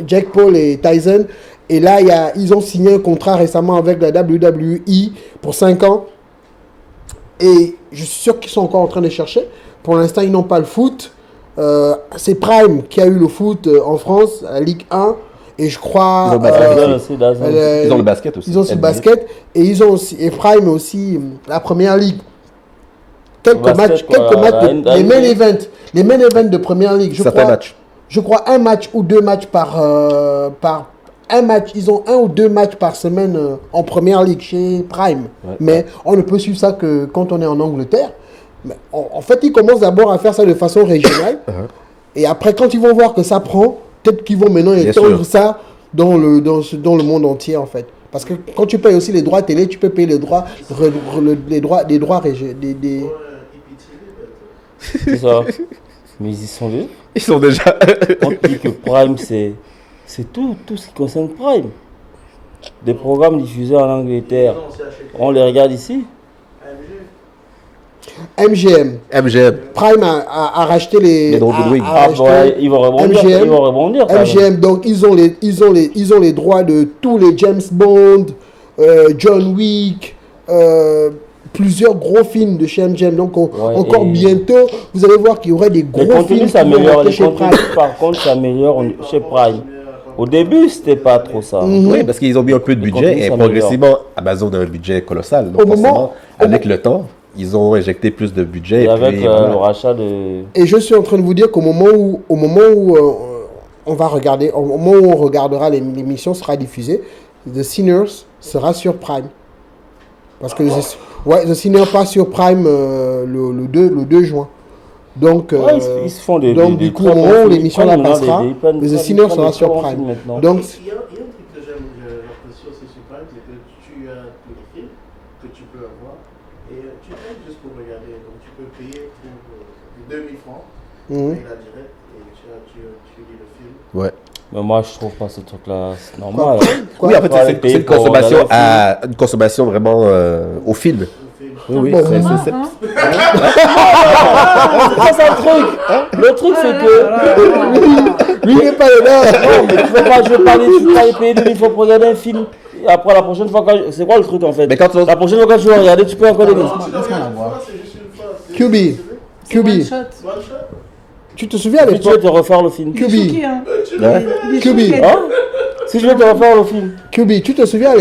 Jack Paul et Tyson. Et là, ils ont signé un contrat récemment avec la WWE pour 5 ans. Et je suis sûr qu'ils sont encore en train de chercher. Pour l'instant, ils n'ont pas le foot. C'est Prime qui a eu le foot en France, la Ligue 1. Et je crois... Ils ont le basket aussi. Ils ont aussi le basket. Et ils ont aussi... Et Prime aussi la Première Ligue. Quelques matchs, les main events. Les main events de Première Ligue. Je crois un match ou deux matchs par un match. Ils ont un ou deux matchs par semaine en Première Ligue chez Prime. Ouais, mais on ne peut suivre ça que quand on est en Angleterre. Mais en fait, ils commencent d'abord à faire ça de façon régionale. Et après, quand ils vont voir que ça prend, peut-être qu'ils vont maintenant étendre ça dans le monde entier, en fait. Parce que quand tu payes aussi les droits télé, tu peux payer les droits régionaux. C'est ça. Mais ils y sont deux. Ils sont déjà. On dit que Prime, c'est tout ce qui concerne Prime. Des programmes diffusés en Angleterre, on les regarde ici. MGM. Prime a racheté les droits de Louis. Ils vont rebondir. MGM, donc ils ont les droits de tous les James Bond, John Wick, plusieurs gros films de chez MGM. Donc encore bientôt, vous allez voir qu'il y aurait des gros films qui vont chez Prime. Par contre, s'améliore chez Prime. Au début, c'était pas trop ça. Oui, parce qu'ils ont mis un peu de budget et progressivement, Amazon a un budget colossal. Donc avec le temps, ils ont injecté plus de budget. Et avec le rachat de... Et je suis en train de vous dire qu'au moment où on va regarder, au moment où on regardera l'émission sera diffusée, The Sinners sera sur Prime. Parce que The Sinner passe sur Prime le 2 juin. Donc, ils se font des du coup, au moment où l'émission la passera, The Sinner sera sur Prime. Donc, il y a un truc que j'apprécie aussi sur Prime, c'est que tu as tous les films que tu peux avoir et tu payes juste pour regarder. Donc, tu peux payer pour 2000 francs, tu payes la direct et tu lis le film. Ouais. Mais moi, je trouve pas ce truc-là normal. Oui, en fait, c'est une consommation vraiment au film. Oui, c'est ça le truc. Le truc, c'est que... Lui, il n'est pas là. Non, mais tu veux pas aller payer 2000 fois pour regarder un film. Et après, la prochaine fois, c'est quoi le truc en fait? La prochaine fois que tu vas regarder, tu peux encore les QB. Tu te souviens à l'époque? Tu veux te refaire le film. QB. Si je veux te refaire le film. QB, tu te souviens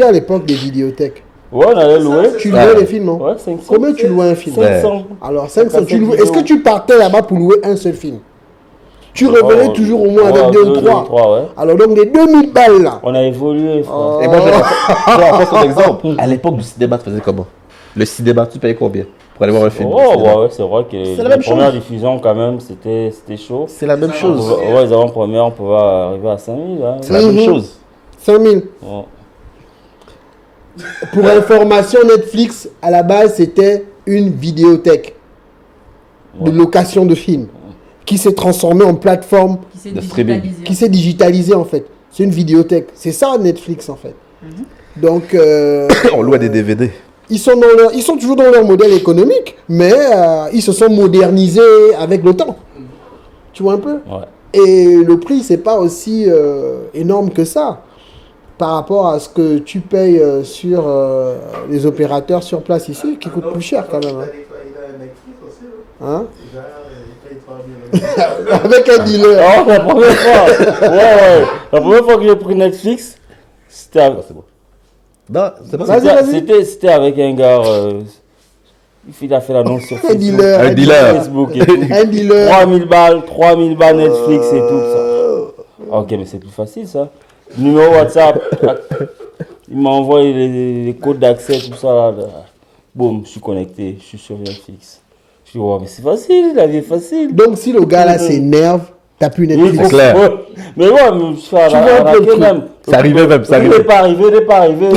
à l'époque des vidéothèques? Ouais, on allait louer. Tu louais les films, non? Ouais, 500. Combien tu louais un film? 500. Alors, 500. Est-ce que tu partais là-bas pour louer un seul film? Tu revenais toujours au moins avec 2 ou 3. Ouais. Alors, donc, les 2000 balles là. On a évolué, frère. Et moi, je vais prendre ton exemple. À l'époque du cinéma, tu faisais comment? Le cinéma, tu payais combien pour aller voir un film? Ouais, c'est vrai que la première diffusion, quand même, c'était chaud. C'est la même chose. Ouais, les avant-premières, on pouvait arriver à 5000. Hein. C'est la même chose. 5000. Ouais. Pour information, Netflix, à la base, c'était une vidéothèque de location de films qui s'est transformée en plateforme de streaming. Qui s'est digitalisée, en fait. C'est une vidéothèque. C'est ça, Netflix, en fait. Donc... on loue des DVD. Ils sont toujours dans leur modèle économique, mais ils se sont modernisés avec le temps. Tu vois un peu? Et le prix, c'est pas aussi énorme que ça par rapport à ce que tu payes sur les opérateurs sur place ici, qui coûtent plus cher quand même. Il a un Netflix aussi, hein? Il paye 3000 €. Avec un dealer. Oh, la première fois. La première fois que j'ai pris Netflix, c'était... Non, c'est pas C'était avec un gars. Il a fait l'annonce sur Facebook. Un dealer. Facebook et tout. Un dealer. 3000 balles Netflix et tout ça. Ok, mais c'est plus facile ça. Numéro WhatsApp. Il m'a envoyé les codes d'accès, tout ça là. Boum, je suis connecté, je suis sur Netflix. Je dis, ouais, mais c'est facile, la vie est facile. Donc si le gars là s'énerve T'as plus Il Netflix. faut- clair. ouais. Mais ouais, mais je fais Tu vois un peu le truc. même. Ça arrivait même, ça Il arrivait. n'est pas arrivé, il n'est pas arrivé.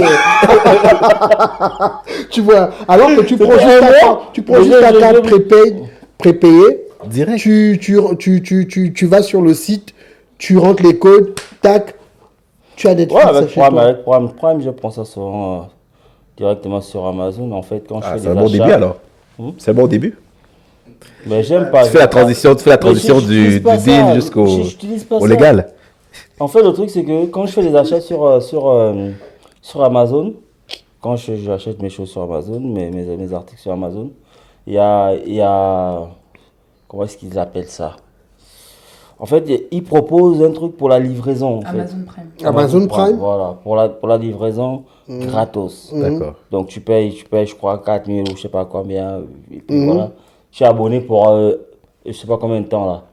Tu vois, alors que tu prends C'était juste un ta mois. carte, tu prends Mais juste ta je- carte prépayée, Direct. tu vas sur le site, tu rentres les codes, tac, tu as Netflix Ouais, avec chez toi. Prime, je prends ça directement sur Amazon. En fait, quand je Ah, fais c'est des un bon achats. début alors. C'est un bon début. Mais j'aime pas. Tu fais la transition, Mais du j'utilise pas deal ça. jusqu'au J'utilise pas au ça. légal. En fait, le truc, c'est que quand je fais des achats sur Amazon, quand j'achète mes choses sur Amazon, mes articles sur Amazon, il y a comment est-ce qu'ils appellent ça? En fait, ils proposent un truc pour la livraison. En fait. Amazon Prime. Amazon Prime. Voilà, pour la livraison gratos. D'accord. Donc tu payes, je crois, 4 000 ou je sais pas combien. Et puis voilà. Je suis abonné pour je sais pas combien de temps là.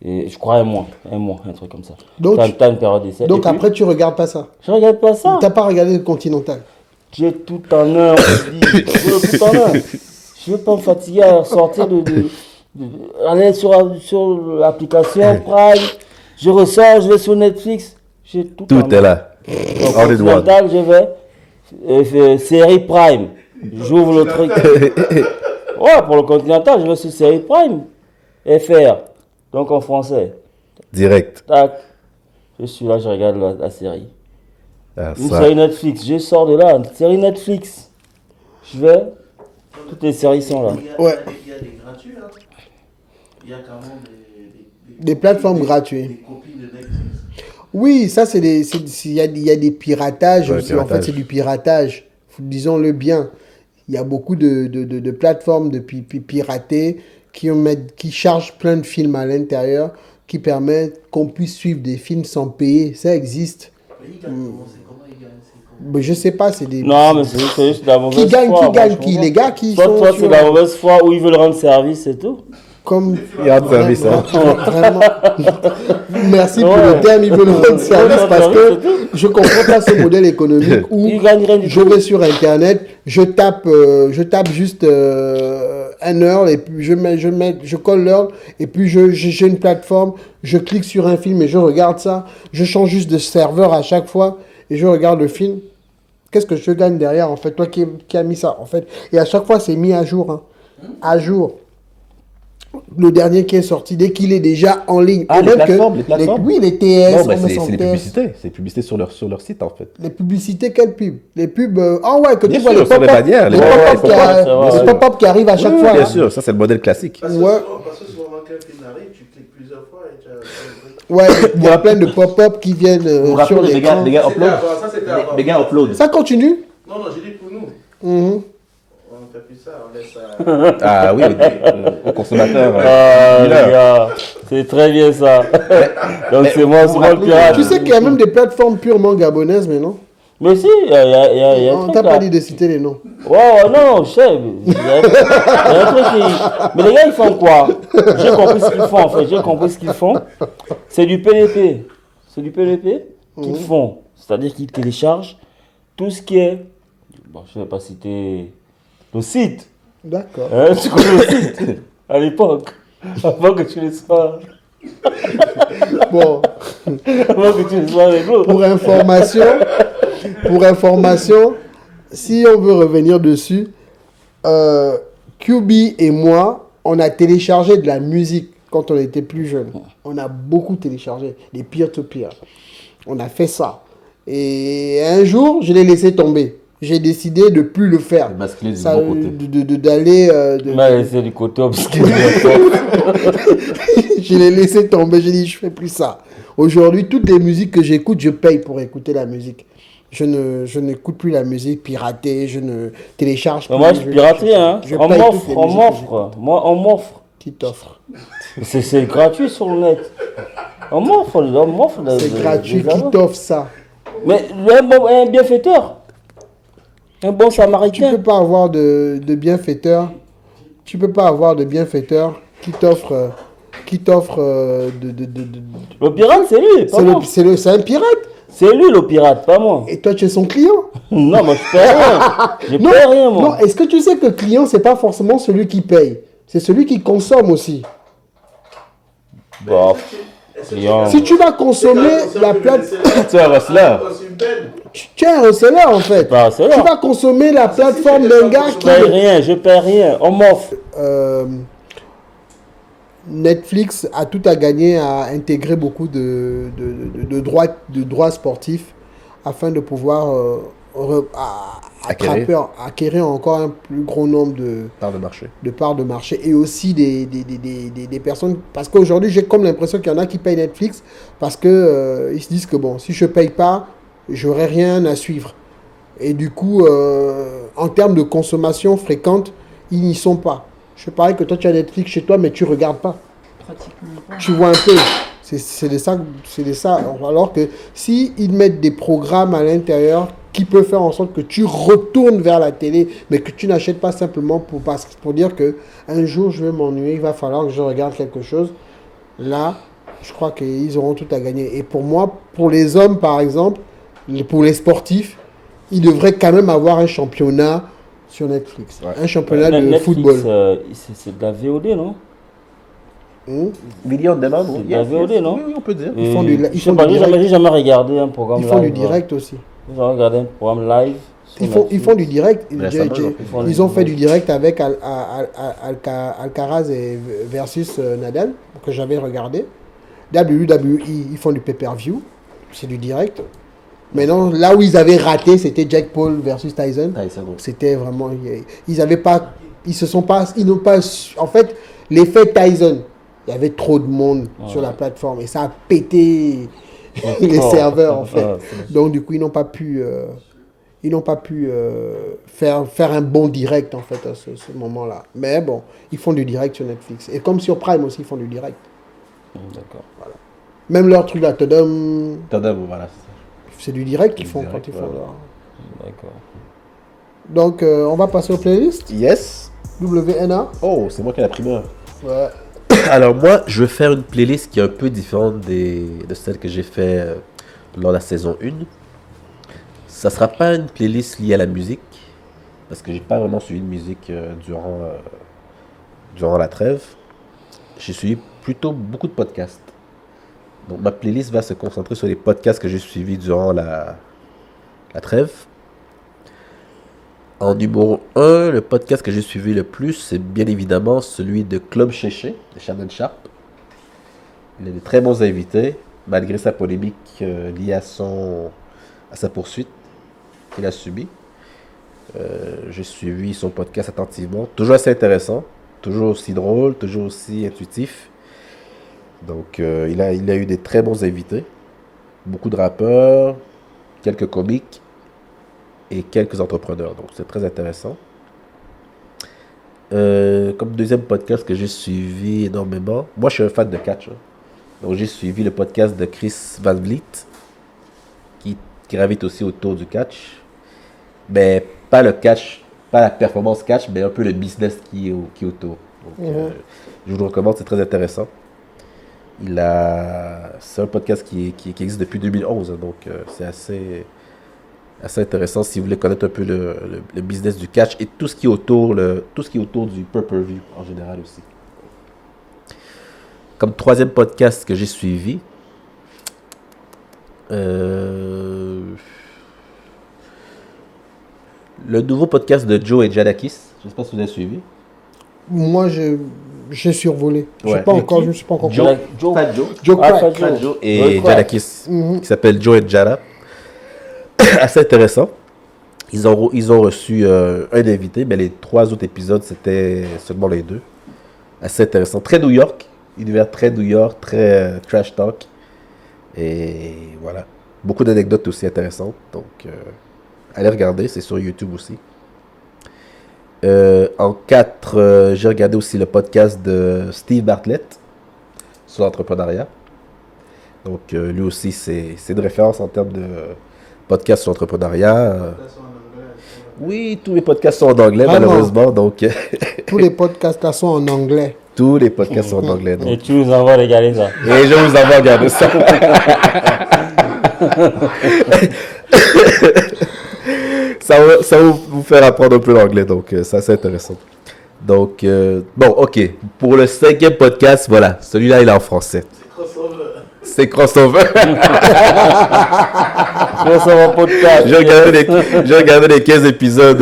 Et je crois un mois, un truc comme ça. Donc, t'as une période d'essai. Donc Et puis, après, tu regardes pas ça. je regarde pas ça. T'as pas regardé le Continental. J'ai tout en un, on se dit. J'ai tout en un. Je veux pas me fatiguer à sortir aller sur l'application Prime. Je ressors, je vais sur Netflix. J'ai tout en Tout est un. là. Donc, On est droit. Continental, je vais série Prime. J'ouvre le truc. Ouais, pour le Continental, je vais sur série Prime. FR. Donc en français. Direct. Tac. Je suis là, je regarde la série. Ah, Une ça. série Netflix. Je sors de là, une série Netflix. Je vais. Toutes les séries sont là. Ouais. Il y a des gratuits, là. Il y a carrément Des plateformes gratuites. Des copies de Netflix. Oui, ça, il y a des piratages Ouais, aussi. En fait, piratage. c'est du piratage. Disons-le bien. Il y a beaucoup de plateformes de piratées qui chargent plein de films à l'intérieur, qui permettent qu'on puisse suivre des films sans payer. Ça existe. Mais ils gagnent comment? C'est comment ils gagnent? C'est comment? Mais je sais pas, c'est des... Non, mais c'est juste de la mauvaise Qui gagne, foi. qui gagne, moi, je qui? comprends. Les gars qui Soit sont c'est sur- de la mauvaise foi où ils veulent rendre service et tout. Comme... Il y a un service, hein. Vraiment. Merci pour Ouais. le terme, ils veulent rendre service Ouais, parce c'est que tout. je comprends pas ce modèle économique où Ils gagnent rien du je tout. vais sur internet, je tape juste un heure et puis je colle l'heure et puis j'ai une plateforme, je clique sur un film et je regarde ça, je change juste de serveur à chaque fois et je regarde le film. Qu'est-ce que je gagne derrière en fait, toi qui as mis ça en fait. Et à chaque fois c'est mis à jour, hein. À jour. Le dernier qui est sorti, dès qu'il est déjà en ligne. Ah, Et les même plateformes, les plateformes. oui, les TS, Non, mais on met c'est sans les TS. publicités. C'est les publicités sur leur site, en fait. Les publicités, quelles pubs? Les pubs, ah ouais, que Bien tu vois sûr, les sur les pop-up bannières, les les pop-up, pop-up qui c'est vrai, les ouais. pop-up qui arrivent à chaque Oui, fois. bien là. sûr, ça c'est le modèle classique. Parce que Ouais. souvent, quand un film arrive, tu cliques plusieurs fois et tu as. Ouais, il y a plein de pop-up qui viennent sur l'écran. gars C'était avant, ça c'était avant. Les gars upload. Ça continue? Non, non, j'ai dit pour nous. Mhm. On fait plus ça, on laisse ça. Ah oui, au consommateur. Ah, mineur. les gars, c'est très bien ça. Donc mais c'est moi vous le rappelez- pirate. Tu sais qu'il y a même des plateformes purement gabonaises maintenant. Mais si, il y a un On truc t'a là. pas dit de citer les noms. Ouais, non, je sais. Il y a un truc qui... Mais les gars, ils font quoi? J'ai compris ce qu'ils font en fait. J'ai compris ce qu'ils font. C'est du PDP. C'est du PDP qu'ils font. C'est-à-dire qu'ils téléchargent tout ce qui est... Bon, je ne vais pas citer le site. D'accord. Hein, tu connais le site à l'époque. Avant que tu les sois... Bon, Avant que tu les sois avec l'autre. pour information, si on veut revenir dessus, QB et moi, on a téléchargé de la musique quand on était plus jeune. On a beaucoup téléchargé, des peer-to-peer. On a fait ça. Et un jour, je l'ai laissé tomber. J'ai décidé de plus le faire. Basculer du Ça, bon côté. d'aller... Mais c'est du côté obscur. Je l'ai laissé tomber, j'ai dit je fais plus ça. Aujourd'hui, toutes les musiques que j'écoute, je paye pour écouter la musique. Je n'écoute plus la musique piratée, je ne télécharge plus. Mais moi, je pirate rien. je On paye m'offre, toutes les on musiques que m'offre. Moi, on m'offre. j'écoute. Qui t'offre. C'est gratuit sur le net. On m'offre. C'est gratuit, qui t'offre ça. Mais un bienfaiteur. Un bon Tu samaritain. peux pas avoir de bienfaiteur. Tu peux pas avoir de bienfaiteur qui t'offre Le pirate, c'est lui, pas moi. c'est un pirate. C'est lui le pirate, pas moi. Et toi, tu es son client. Non, moi, je paie rien. Je Non, paie rien, moi. non, est-ce que tu sais que le client, c'est pas forcément celui qui paye. C'est celui qui consomme aussi. Bon, client. Si tu vas consommer la plateforme, Tu es un wrestler. tu es un reseller en fait. Pas un reseller. Tu vas consommer la plateforme d'un gars qui... Je paye rien. On m'offre. Netflix a tout à gagner à intégrer beaucoup de droits sportifs afin de pouvoir acquérir encore un plus gros nombre Part de marché. de parts de marché et aussi des personnes. Parce qu'aujourd'hui, j'ai comme l'impression qu'il y en a qui payent Netflix parce que ils se disent que bon, si je ne paye pas, j'aurai rien à suivre. Et du coup, en termes de consommation fréquente, ils n'y sont pas. Je parie que toi, tu as Netflix chez toi, mais tu ne regardes pas. Pratiquement pas. Tu vois un peu. C'est de ça. Alors que si ils mettent des programmes à l'intérieur qui peuvent faire en sorte que tu retournes vers la télé, mais que tu n'achètes pas simplement pour dire que un jour je vais m'ennuyer, il va falloir que je regarde quelque chose. Là, je crois qu'ils auront tout à gagner. Et pour moi, pour les hommes par exemple, pour les sportifs, ils devraient quand même avoir un championnat sur Netflix. Ouais. Un championnat de Netflix, football. C'est de la VOD, non? Millions de demandes. C'est de la VOD, non? Oui, on peut dire. Ils font du- Je ils sais font pas, du j'ai direct. jamais regardé un programme Ils live. font du direct aussi. J'ai jamais regardé un programme live. sur Ils Netflix. font du direct. Récemment, Ils ont fait du direct avec Alcaraz versus Nadal, que j'avais regardé. WWE, ils font du pay-per-view. C'est du direct. Maintenant, là où ils avaient raté, c'était Jack Paul versus Tyson. C'était vraiment... Ils avaient pas... Ils n'ont pas... En fait, l'effet Tyson, il y avait trop de monde sur la plateforme et ça a pété les serveurs, en fait. Donc, du coup, ils n'ont pas pu... faire un bon direct en fait à ce moment-là. Mais bon, ils font du direct sur Netflix. Et comme sur Prime aussi, ils font du direct. D'accord. Même leur truc là, Tadam, Voilà. c'est du direct qu'ils Du font direct, quand ils font voilà. leur... D'accord. Donc, on va passer aux playlists. Yes. WNA. Oh, c'est moi qui ai la primeur. Ouais. Alors moi, je vais faire une playlist qui est un peu différente de celle que j'ai fait lors de la saison 1. Ça sera pas une playlist liée à la musique, parce que j'ai pas vraiment suivi de musique durant la trêve. J'ai suivi plutôt beaucoup de podcasts. Donc ma playlist va se concentrer sur les podcasts que j'ai suivis durant la trêve. En numéro 1, le podcast que j'ai suivi le plus, c'est bien évidemment celui de Club Chéché, de Shannon Sharp. Il a des très bons invités, malgré sa polémique liée à sa poursuite qu'il a subie. J'ai suivi son podcast attentivement, toujours assez intéressant, toujours aussi drôle, toujours aussi intuitif. Donc il a eu des très bons invités, beaucoup de rappeurs, quelques comiques et quelques entrepreneurs, donc c'est très intéressant. Comme deuxième podcast que j'ai suivi énormément, moi je suis un fan de catch, hein. Donc j'ai suivi le podcast de Chris Van Vliet qui gravite aussi autour du catch, mais pas le catch, pas la performance catch, mais un peu le business qui est autour. Donc, je vous le recommande, c'est très intéressant. C'est un podcast qui existe depuis 2011, donc c'est assez intéressant si vous voulez connaître un peu le business du catch et tout ce qui est autour du pay-per-view en général aussi. Comme troisième podcast que j'ai suivi, le nouveau podcast de Joe et Jadakis, je ne sais pas si vous avez suivi. Moi, j'ai survolé. Je ne Ouais. suis pas encore Joe. Fat Joe. Joe Ah, Crack. Fat Fat Joe et Joe Jadakis, qui s'appelle Joe et Jada. Assez intéressant. Ils ont reçu un invité, mais les 3 autres épisodes, c'était seulement les 2. Assez intéressant. Très New York. Univers très New York, très trash talk. Et voilà. Beaucoup d'anecdotes aussi intéressantes. Donc, allez regarder. C'est sur YouTube aussi. En 4, j'ai regardé aussi le podcast de Steve Bartlett sur l'entrepreneuriat. Donc, lui aussi, c'est une référence en termes de podcast sur l'entrepreneuriat. Oui, tous les podcasts sont en anglais, Vraiment. malheureusement. Donc, Tous les podcasts là sont en anglais. tous les podcasts sont en anglais. Et Donc. tu nous envoies regarder ça. Et je vous envoie regarder ça. Ça va vous faire apprendre un peu l'anglais, donc ça c'est intéressant. Donc, bon, ok. Pour le 5e podcast, voilà. Celui-là, il est en français. C'est crossover. Crossover podcast. J'ai regardé les 15 épisodes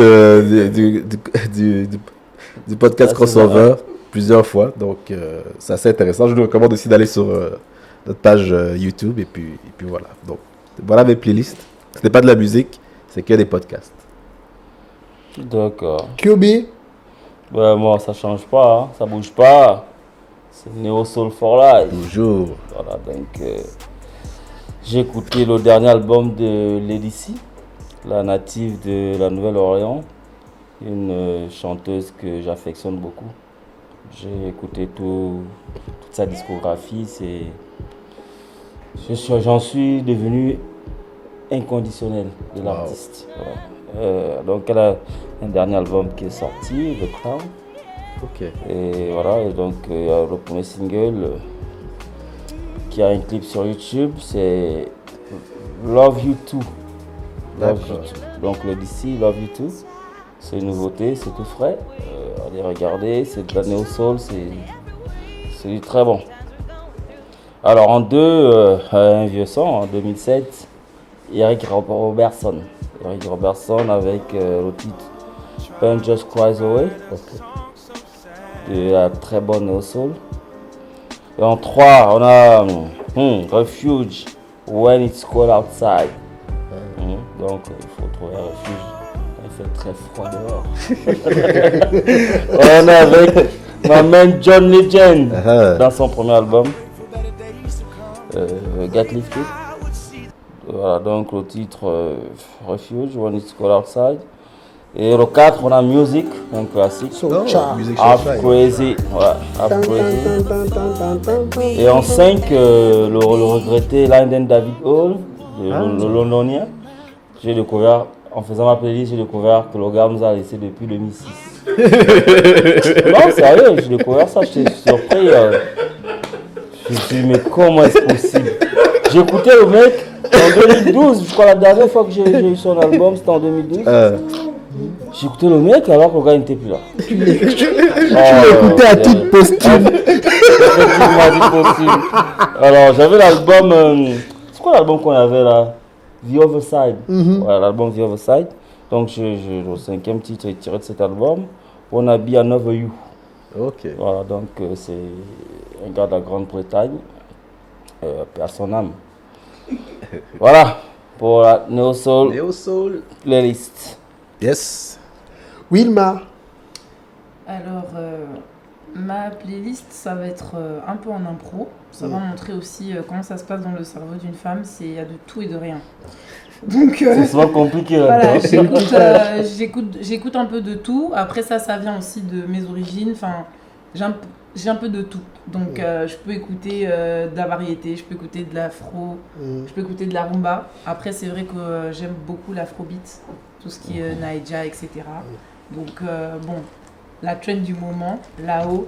du podcast crossover plusieurs fois. Donc, c'est assez intéressant. Je vous recommande aussi d'aller sur notre page YouTube. Et puis voilà. Donc, voilà mes playlists. Ce n'est pas de la musique, c'est que des podcasts. D'accord. QB. Ouais, moi, ça change pas, hein. Ça bouge pas. C'est Neo Soul for Life. Toujours. Voilà, donc j'ai écouté le dernier album de Lady C, la native de la Nouvelle-Orléans, une chanteuse que j'affectionne beaucoup. J'ai écouté toute sa discographie, j'en suis devenu inconditionnel de l'artiste. Voilà. Donc elle a un dernier album qui est sorti, The Crown. Ok. Et voilà, et donc il y a le premier single qui a un clip sur YouTube, c'est Love You Too. Love You Too. Donc le DC, Love You Too. C'est une nouveauté, c'est tout frais. Allez regarder, c'est de la Neo Soul, c'est du très bon. Alors en deux, un vieux son, en 2007, Eric Robertson. Eric Robertson avec le titre Pain Just Cries Away. De la très bonne Neo Soul. Et en 3, on a Refuge, When It's Cold Outside. Donc il faut trouver un refuge. Il fait très froid dehors. On est avec ma man John Legend dans son premier album, Get Lifted. Voilà, donc le titre Refuge, When It's Cold Outside. Et le 4, on a Music, un classique. Half Crazy. Ouais, Half Crazy. Et en 5, le regretté Lyndon David Hall, le londonien. J'ai découvert, en faisant ma playlist, j'ai découvert que le gars nous a laissé depuis 2006. Non, sérieux, j'ai découvert ça, j'étais surpris. Je me suis dit, mais comment est-ce possible? J'ai écouté le mec en 2012, je crois la dernière fois que j'ai eu son album, c'était en 2012. J'ai écouté le mec alors que le gars n'était plus là. Tu l'as écouté à titre posthume. Effectivement, à titre posthume. Alors, j'avais l'album. C'est quoi l'album qu'on avait là? The Other Side. Voilà, l'album The Other Side. Donc, le 5e titre est tiré de cet album. On a Be Another You. Ok. Voilà, donc c'est un gars de la Grande-Bretagne. Paix à son âme. Voilà, pour la Neo Soul playlist. Yes. Wilma. Alors, ma playlist, ça va être un peu en impro. Ça va montrer aussi comment ça se passe dans le cerveau d'une femme. Il y a de tout et de rien. Donc, c'est souvent compliqué. Voilà, j'écoute un peu de tout. Après ça vient aussi de mes origines. Enfin, j'ai un peu de tout. Donc, je peux écouter de la variété, je peux écouter de l'afro, je peux écouter de la rumba. Après, c'est vrai que j'aime beaucoup l'afrobeat, tout ce qui est Naija, etc. Donc, bon, la trend du moment, là-haut,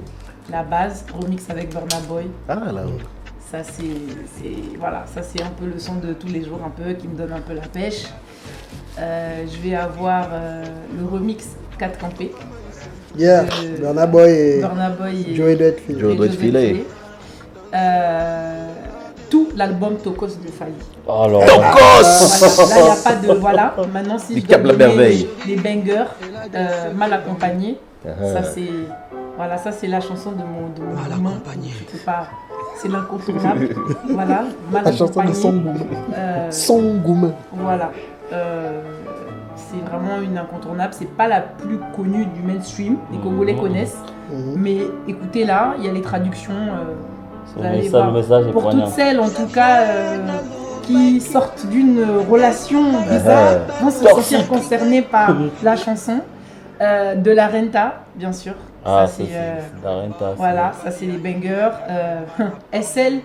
la base, remix avec Burna Boy. Ah, là-haut. Ça, voilà, ça, c'est un peu le son de tous les jours, un peu, qui me donne un peu la pêche. Je vais avoir le remix 4 Campé. Yeah, Burna Boy et Joey Doit Filet. Tout l'album Tokos de Fali. Alors, Tokos là, il n'y a pas de... Voilà, maintenant, si je dois donner les bangers mal accompagnés, ça, c'est... Voilà, ça, c'est la chanson de mon humain. Je peux pas... C'est l'incontournable. Voilà, mal la chanson de Son Goum. Voilà. C'est vraiment une incontournable. C'est pas la plus connue du mainstream. Les Congolais connaissent. Mais écoutez là, il y a les traductions. Vous allez voir. Le message est pour poignant. toutes celles, en tout cas, qui sortent d'une relation bizarre, vont se sentir concernées par la chanson. De la Renta, bien sûr. Ah, ça, c'est la Renta. Voilà, ça c'est les bangers. SL,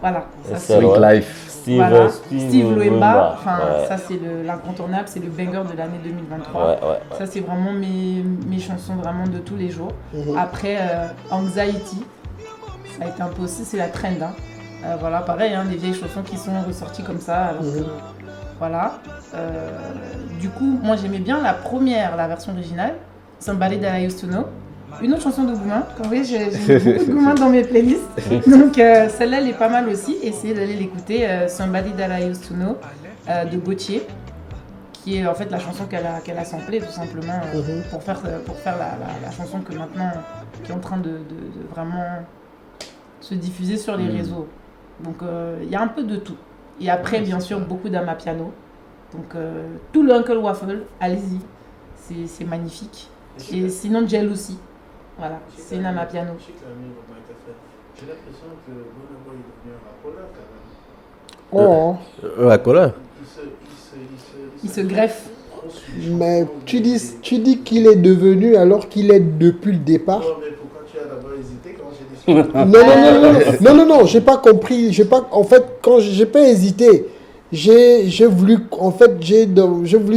voilà. Ça, Sweet Life. Steve Loemba, enfin, ça c'est l'incontournable, c'est le banger de l'année 2023. Ça c'est vraiment mes chansons vraiment de tous les jours. Après, Anxiety, ça a été un peu aussi, c'est la trend. Voilà, pareil, des vieilles chansons qui sont ressorties comme ça. Alors que, voilà. Du coup, moi j'aimais bien la version originale, Somebody That I Used to Know. une autre chanson de Gouma. Comme vous voyez, j'ai beaucoup de Gouma dans mes playlists. Donc celle-là, elle est pas mal aussi. Essayez d'aller l'écouter. Somebody That I Used to Know de Gauthier, qui est en fait la chanson qu'elle a samplée tout simplement pour faire la chanson que maintenant qui est en train de vraiment se diffuser sur les réseaux. Donc il y a un peu de tout. Et après, bien sûr, beaucoup d'Amapiano. Donc tout l'Uncle Waffle, allez-y, c'est magnifique. Et sinon, Gel aussi. Voilà, c'est une Amapiano. J'ai l'impression que Burna Boy est devenu un rappeur quand même. Oh, La couleur. Il se greffe. mais tu dis qu'il est devenu alors qu'il est depuis le départ. Non, mais pourquoi tu as d'abord hésité quand j'ai dit ça? Non, j'ai pas compris. En fait, quand j'ai pas hésité, j'ai voulu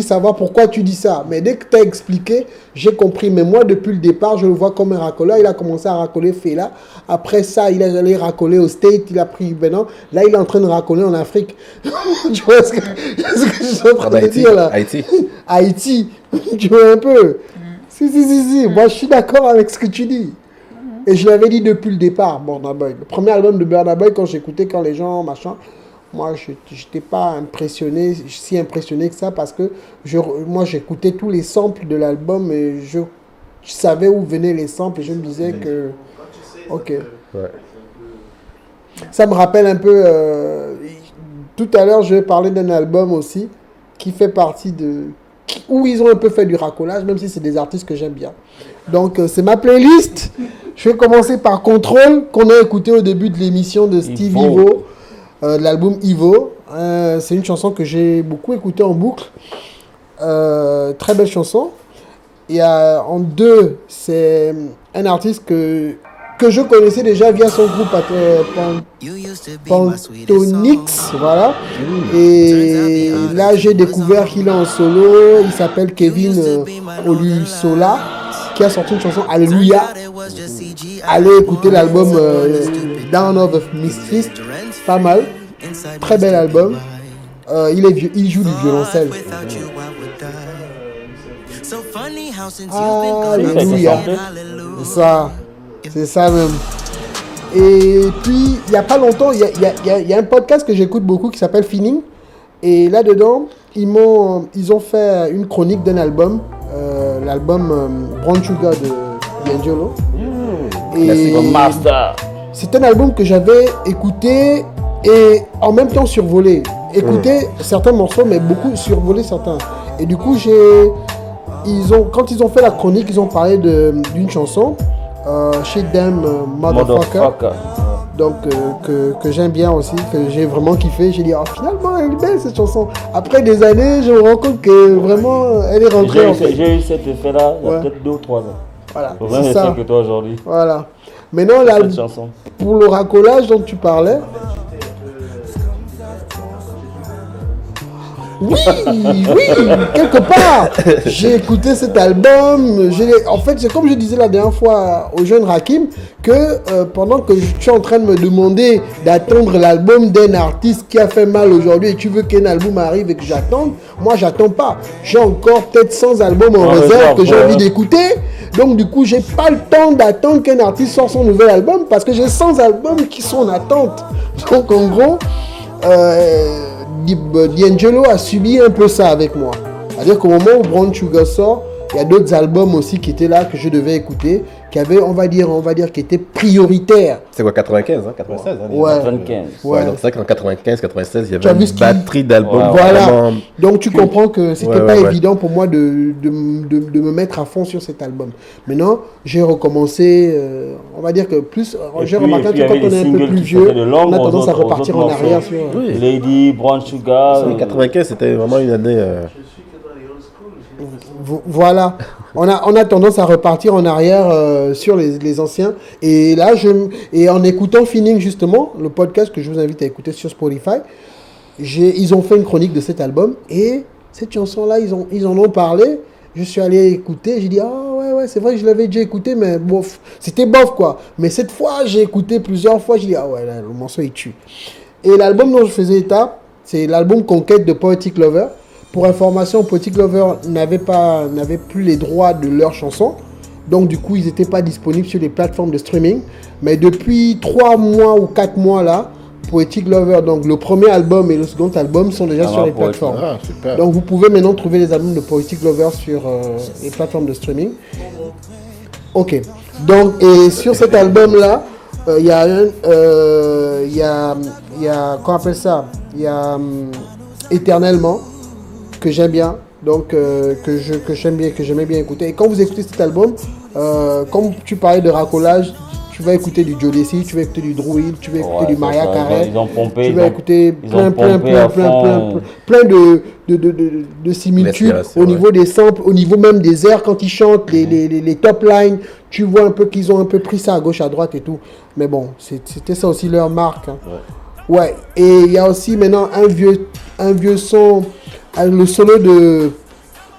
savoir pourquoi tu dis ça. Mais dès que tu as expliqué, j'ai compris. Mais moi, depuis le départ, je le vois comme un racoleur. Il a commencé à racoler Fela. Après ça, il est allé racoler au State. Il a pris Benin. Là, il est en train de racoler en Afrique. Tu vois ce que je suis en train de dire là? Haïti. Tu vois un peu? Si. Moi, je suis d'accord avec ce que tu dis. Et je l'avais dit depuis le départ, Burna Boy. Le premier album de Burna Boy, quand j'écoutais, quand les gens, machin, moi, je n'étais pas si impressionné que ça, parce que moi, j'écoutais tous les samples de l'album et je savais où venaient les samples et je me disais que... Ok. Ouais. Ça me rappelle un peu... tout à l'heure, je vais parler d'un album aussi qui fait partie où ils ont un peu fait du racolage, même si c'est des artistes que j'aime bien. Donc, c'est ma playlist. Je vais commencer par Control, qu'on a écouté au début de l'émission de Steve Ivo, de l'album Ivo. C'est une chanson que j'ai beaucoup écoutée en boucle. Très belle chanson. Et en deux, c'est un artiste que je connaissais déjà via son groupe Pantonix, voilà. Et là, j'ai découvert qu'il est en solo. Il s'appelle Kevin Olusola, qui a sorti une chanson Alléluia. Allez écouter l'album Down of Misfits, pas mal, très bel album. Il joue du violoncelle. Alléluia, c'est ça même. Et puis il y a pas longtemps, il y a un podcast que j'écoute beaucoup qui s'appelle Feeling. Et là-dedans, ils ont fait une chronique d'un album, l'album Brown Sugar de D'Angelo. Et c'est un album que j'avais écouté et en même temps survolé. Écouté certains morceaux, mais beaucoup survolé certains. Et du coup, quand ils ont fait la chronique, ils ont parlé d'une chanson, Shit Damn Motherfucker. Donc que j'aime bien aussi, que j'ai vraiment kiffé. J'ai dit, finalement, elle est belle cette chanson. Après des années, je me rends compte que vraiment, elle est rentrée en fait. J'ai eu cet effet-là il y a peut-être 2 ou 3 ans. Voilà, Au même effet que toi aujourd'hui. Voilà. Maintenant, Cette chanson. pour le racolage dont tu parlais, oui, quelque part. J'ai écouté cet album. En fait, c'est comme je disais la dernière fois au jeune Rakim, que pendant que je suis en train de me demander d'attendre l'album d'un artiste qui a fait mal aujourd'hui et tu veux qu'un album arrive et que j'attende, moi j'attends pas. J'ai encore peut-être 100 albums en réserve que j'ai envie d'écouter. Donc du coup, j'ai pas le temps d'attendre qu'un artiste sorte son nouvel album parce que j'ai 100 albums qui sont en attente. Donc en gros, D'Angelo a subi un peu ça avec moi. C'est-à-dire qu'au moment où Brown Sugar sort, il y a d'autres albums aussi qui étaient là, que je devais écouter, qui avaient, on va dire, qui étaient prioritaires. C'est quoi, 95, 96 Ouais. 95. Ouais, donc c'est vrai qu'en 95, 96, il y Tu as avait vu une ce qui- batterie d'albums. Voilà. Vraiment... Donc tu comprends que c'était Ouais, pas ouais. évident pour moi de me mettre à fond sur cet album. Maintenant, j'ai recommencé, on va dire que plus, j'ai remarqué que quand on est un peu plus vieux, on a tendance à repartir en arrière sur... Oui. Lady, Brown Sugar. 95, c'était vraiment une année... Je suis que dans les old school. J'ai l'impression. Voilà, on a tendance à repartir en arrière sur les anciens. Et là, et en écoutant Feeling justement, le podcast que je vous invite à écouter sur Spotify, ils ont fait une chronique de cet album et cette chanson-là, ils en ont parlé. Je suis allé écouter, j'ai dit ouais, c'est vrai que je l'avais déjà écouté, mais bof, c'était bof quoi. Mais cette fois, j'ai écouté plusieurs fois, j'ai dit là, le morceau il tue. Et l'album dont je faisais état, c'est l'album Conquête de Poetic Lover. Pour information, Poetic Lover n'avait plus les droits de leurs chansons. Donc du coup, ils n'étaient pas disponibles sur les plateformes de streaming. Mais depuis 3 mois ou 4 mois là, Poetic Lover, donc le premier album et le second album sont déjà sur les plateformes. Ah, super. Donc vous pouvez maintenant trouver les albums de Poetic Lover sur les plateformes de streaming. Ok. Donc, et sur cet album-là, il y a qu'on appelle ça, il y a Éternellement, que j'aime bien, donc que j'aimais bien écouter. Et quand vous écoutez cet album, comme tu parlais de racolage, tu vas écouter du Jodeci, tu vas écouter du Druid, tu vas écouter du Maria Carey, tu vas écouter plein de similitudes au niveau des samples, au niveau même des airs quand ils chantent, les top lines, tu vois un peu qu'ils ont un peu pris ça à gauche, à droite et tout. Mais bon, c'était ça aussi leur marque. Hein. Ouais, et il y a aussi maintenant un vieux son, le solo de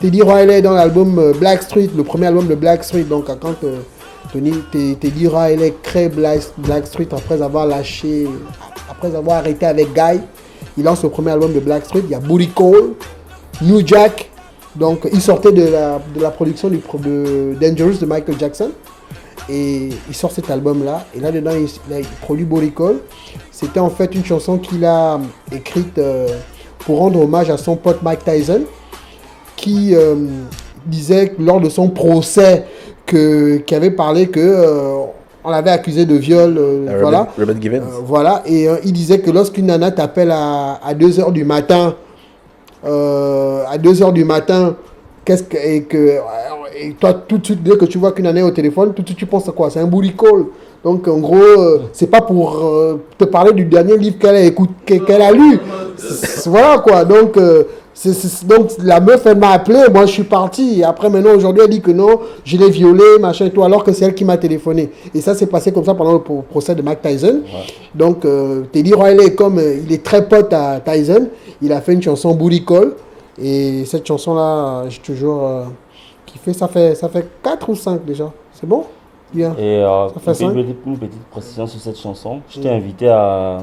Teddy Riley dans l'album Black Street, le premier album de Black Street, donc quand Teddy Riley crée Black Street après avoir arrêté avec Guy, il lance le premier album de Black Street. Il y a Booty Call, New Jack, donc il sortait de la production de Dangerous de Michael Jackson et il sort cet album là et là dedans il produit Booty Call. C'était en fait une chanson qu'il a écrite pour rendre hommage à son pote Mike Tyson qui disait lors de son procès qui avait parlé que on l'avait accusé de viol, voilà. Robert Givens. Voilà, et il disait que lorsqu'une nana t'appelle à 2h du matin, et toi tout de suite dès que tu vois qu'une nana est au téléphone, tout de suite tu penses à quoi? C'est un booty call. Donc en gros, c'est pas pour te parler du dernier livre qu'elle a lu. Voilà quoi, donc donc la meuf elle m'a appelé, moi je suis parti, et après maintenant aujourd'hui elle dit que non, je l'ai violée, machin et tout, alors que c'est elle qui m'a téléphoné. Et ça s'est passé comme ça pendant le procès de Mike Tyson. Ouais. Donc Teddy Riley, comme il est très pote à Tyson, il a fait une chanson Booty Call, et cette chanson là, j'ai toujours kiffé, ça fait 4 ou 5 déjà, c'est bon? Bien. Et une petite précision sur cette chanson, je t'ai invité à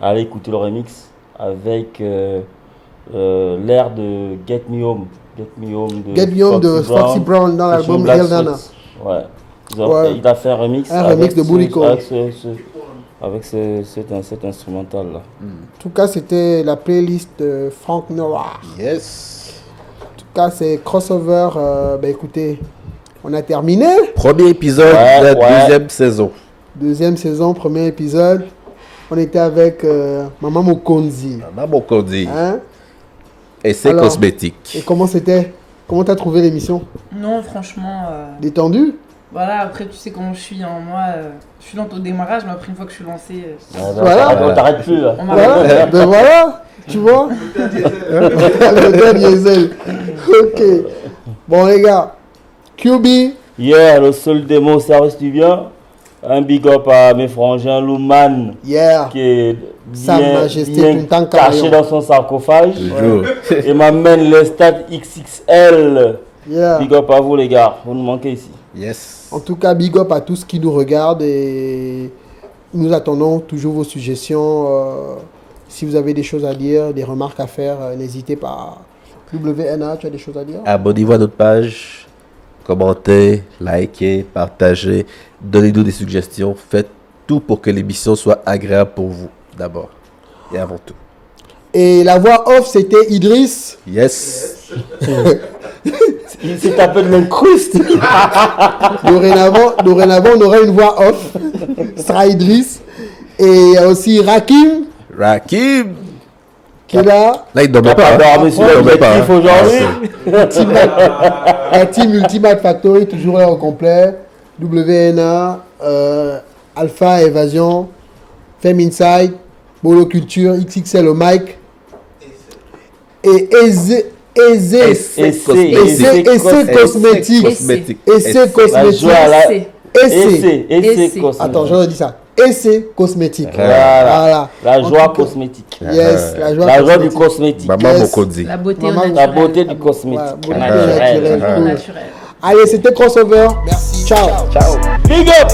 aller écouter le remix avec l'air de Get Me Home de Foxy Brown dans l'album Hell Nana. Ouais. Il a fait un remix de Booty Call avec cet instrumental là. En tout cas, c'était la playlist de Frank Noir. Yes. En tout cas, c'est crossover. Écoutez, on a terminé. Premier épisode de la deuxième saison. Deuxième saison, premier épisode. On était avec Maman Mokonzi. Maman Mokonzi. Hein? Et c'est cosmétique. Et comment c'était? Comment t'as trouvé l'émission? Non, franchement... Détendu? Voilà, après tu sais comment je suis, hein. Moi je suis lente au démarrage, mais après une fois que je suis lancée... Voilà. On t'arrête plus là. Voilà, voilà, tu vois. Le diesel. Ok. Bon les gars, QB. Yeah, le seul démo service du bien. Un big up à mes frangins Louman, qui est bien caché dans son sarcophage. Et m'amène les stats XXL. Big up à vous les gars, vous nous manquez ici. Yes. En tout cas, big up à tous qui nous regardent et nous attendons toujours vos suggestions. Si vous avez des choses à dire, des remarques à faire, n'hésitez pas. WNA, tu as des choses à dire? Abonnez-vous à notre page. Commentez, likez, partagez, donnez-nous des suggestions. Faites tout pour que l'émission soit agréable pour vous, d'abord et avant tout. Et la voix off, c'était Idriss. Yes. Il s'est tapé de l'incruste. Dorénavant, on aura une voix off. Ce sera Idriss. Et il y a aussi Rakim. Qui est là. Là, il ne dormait pas. Aujourd'hui. La team Ultimate Factory, toujours là au complet. WNA, Alpha Évasion, Femme Inside, Bolo Culture, XXL au mic. Et Essai Cosmétique. Attends, j'aurais dit ça. Essai Cosmétique. Voilà. La joie cosmétique. Yes, la joie du cosmétique. Maman Mokonzi. La beauté du cosmétique. Naturelle. Allez, c'était Crossover. Merci. Ciao. Big up.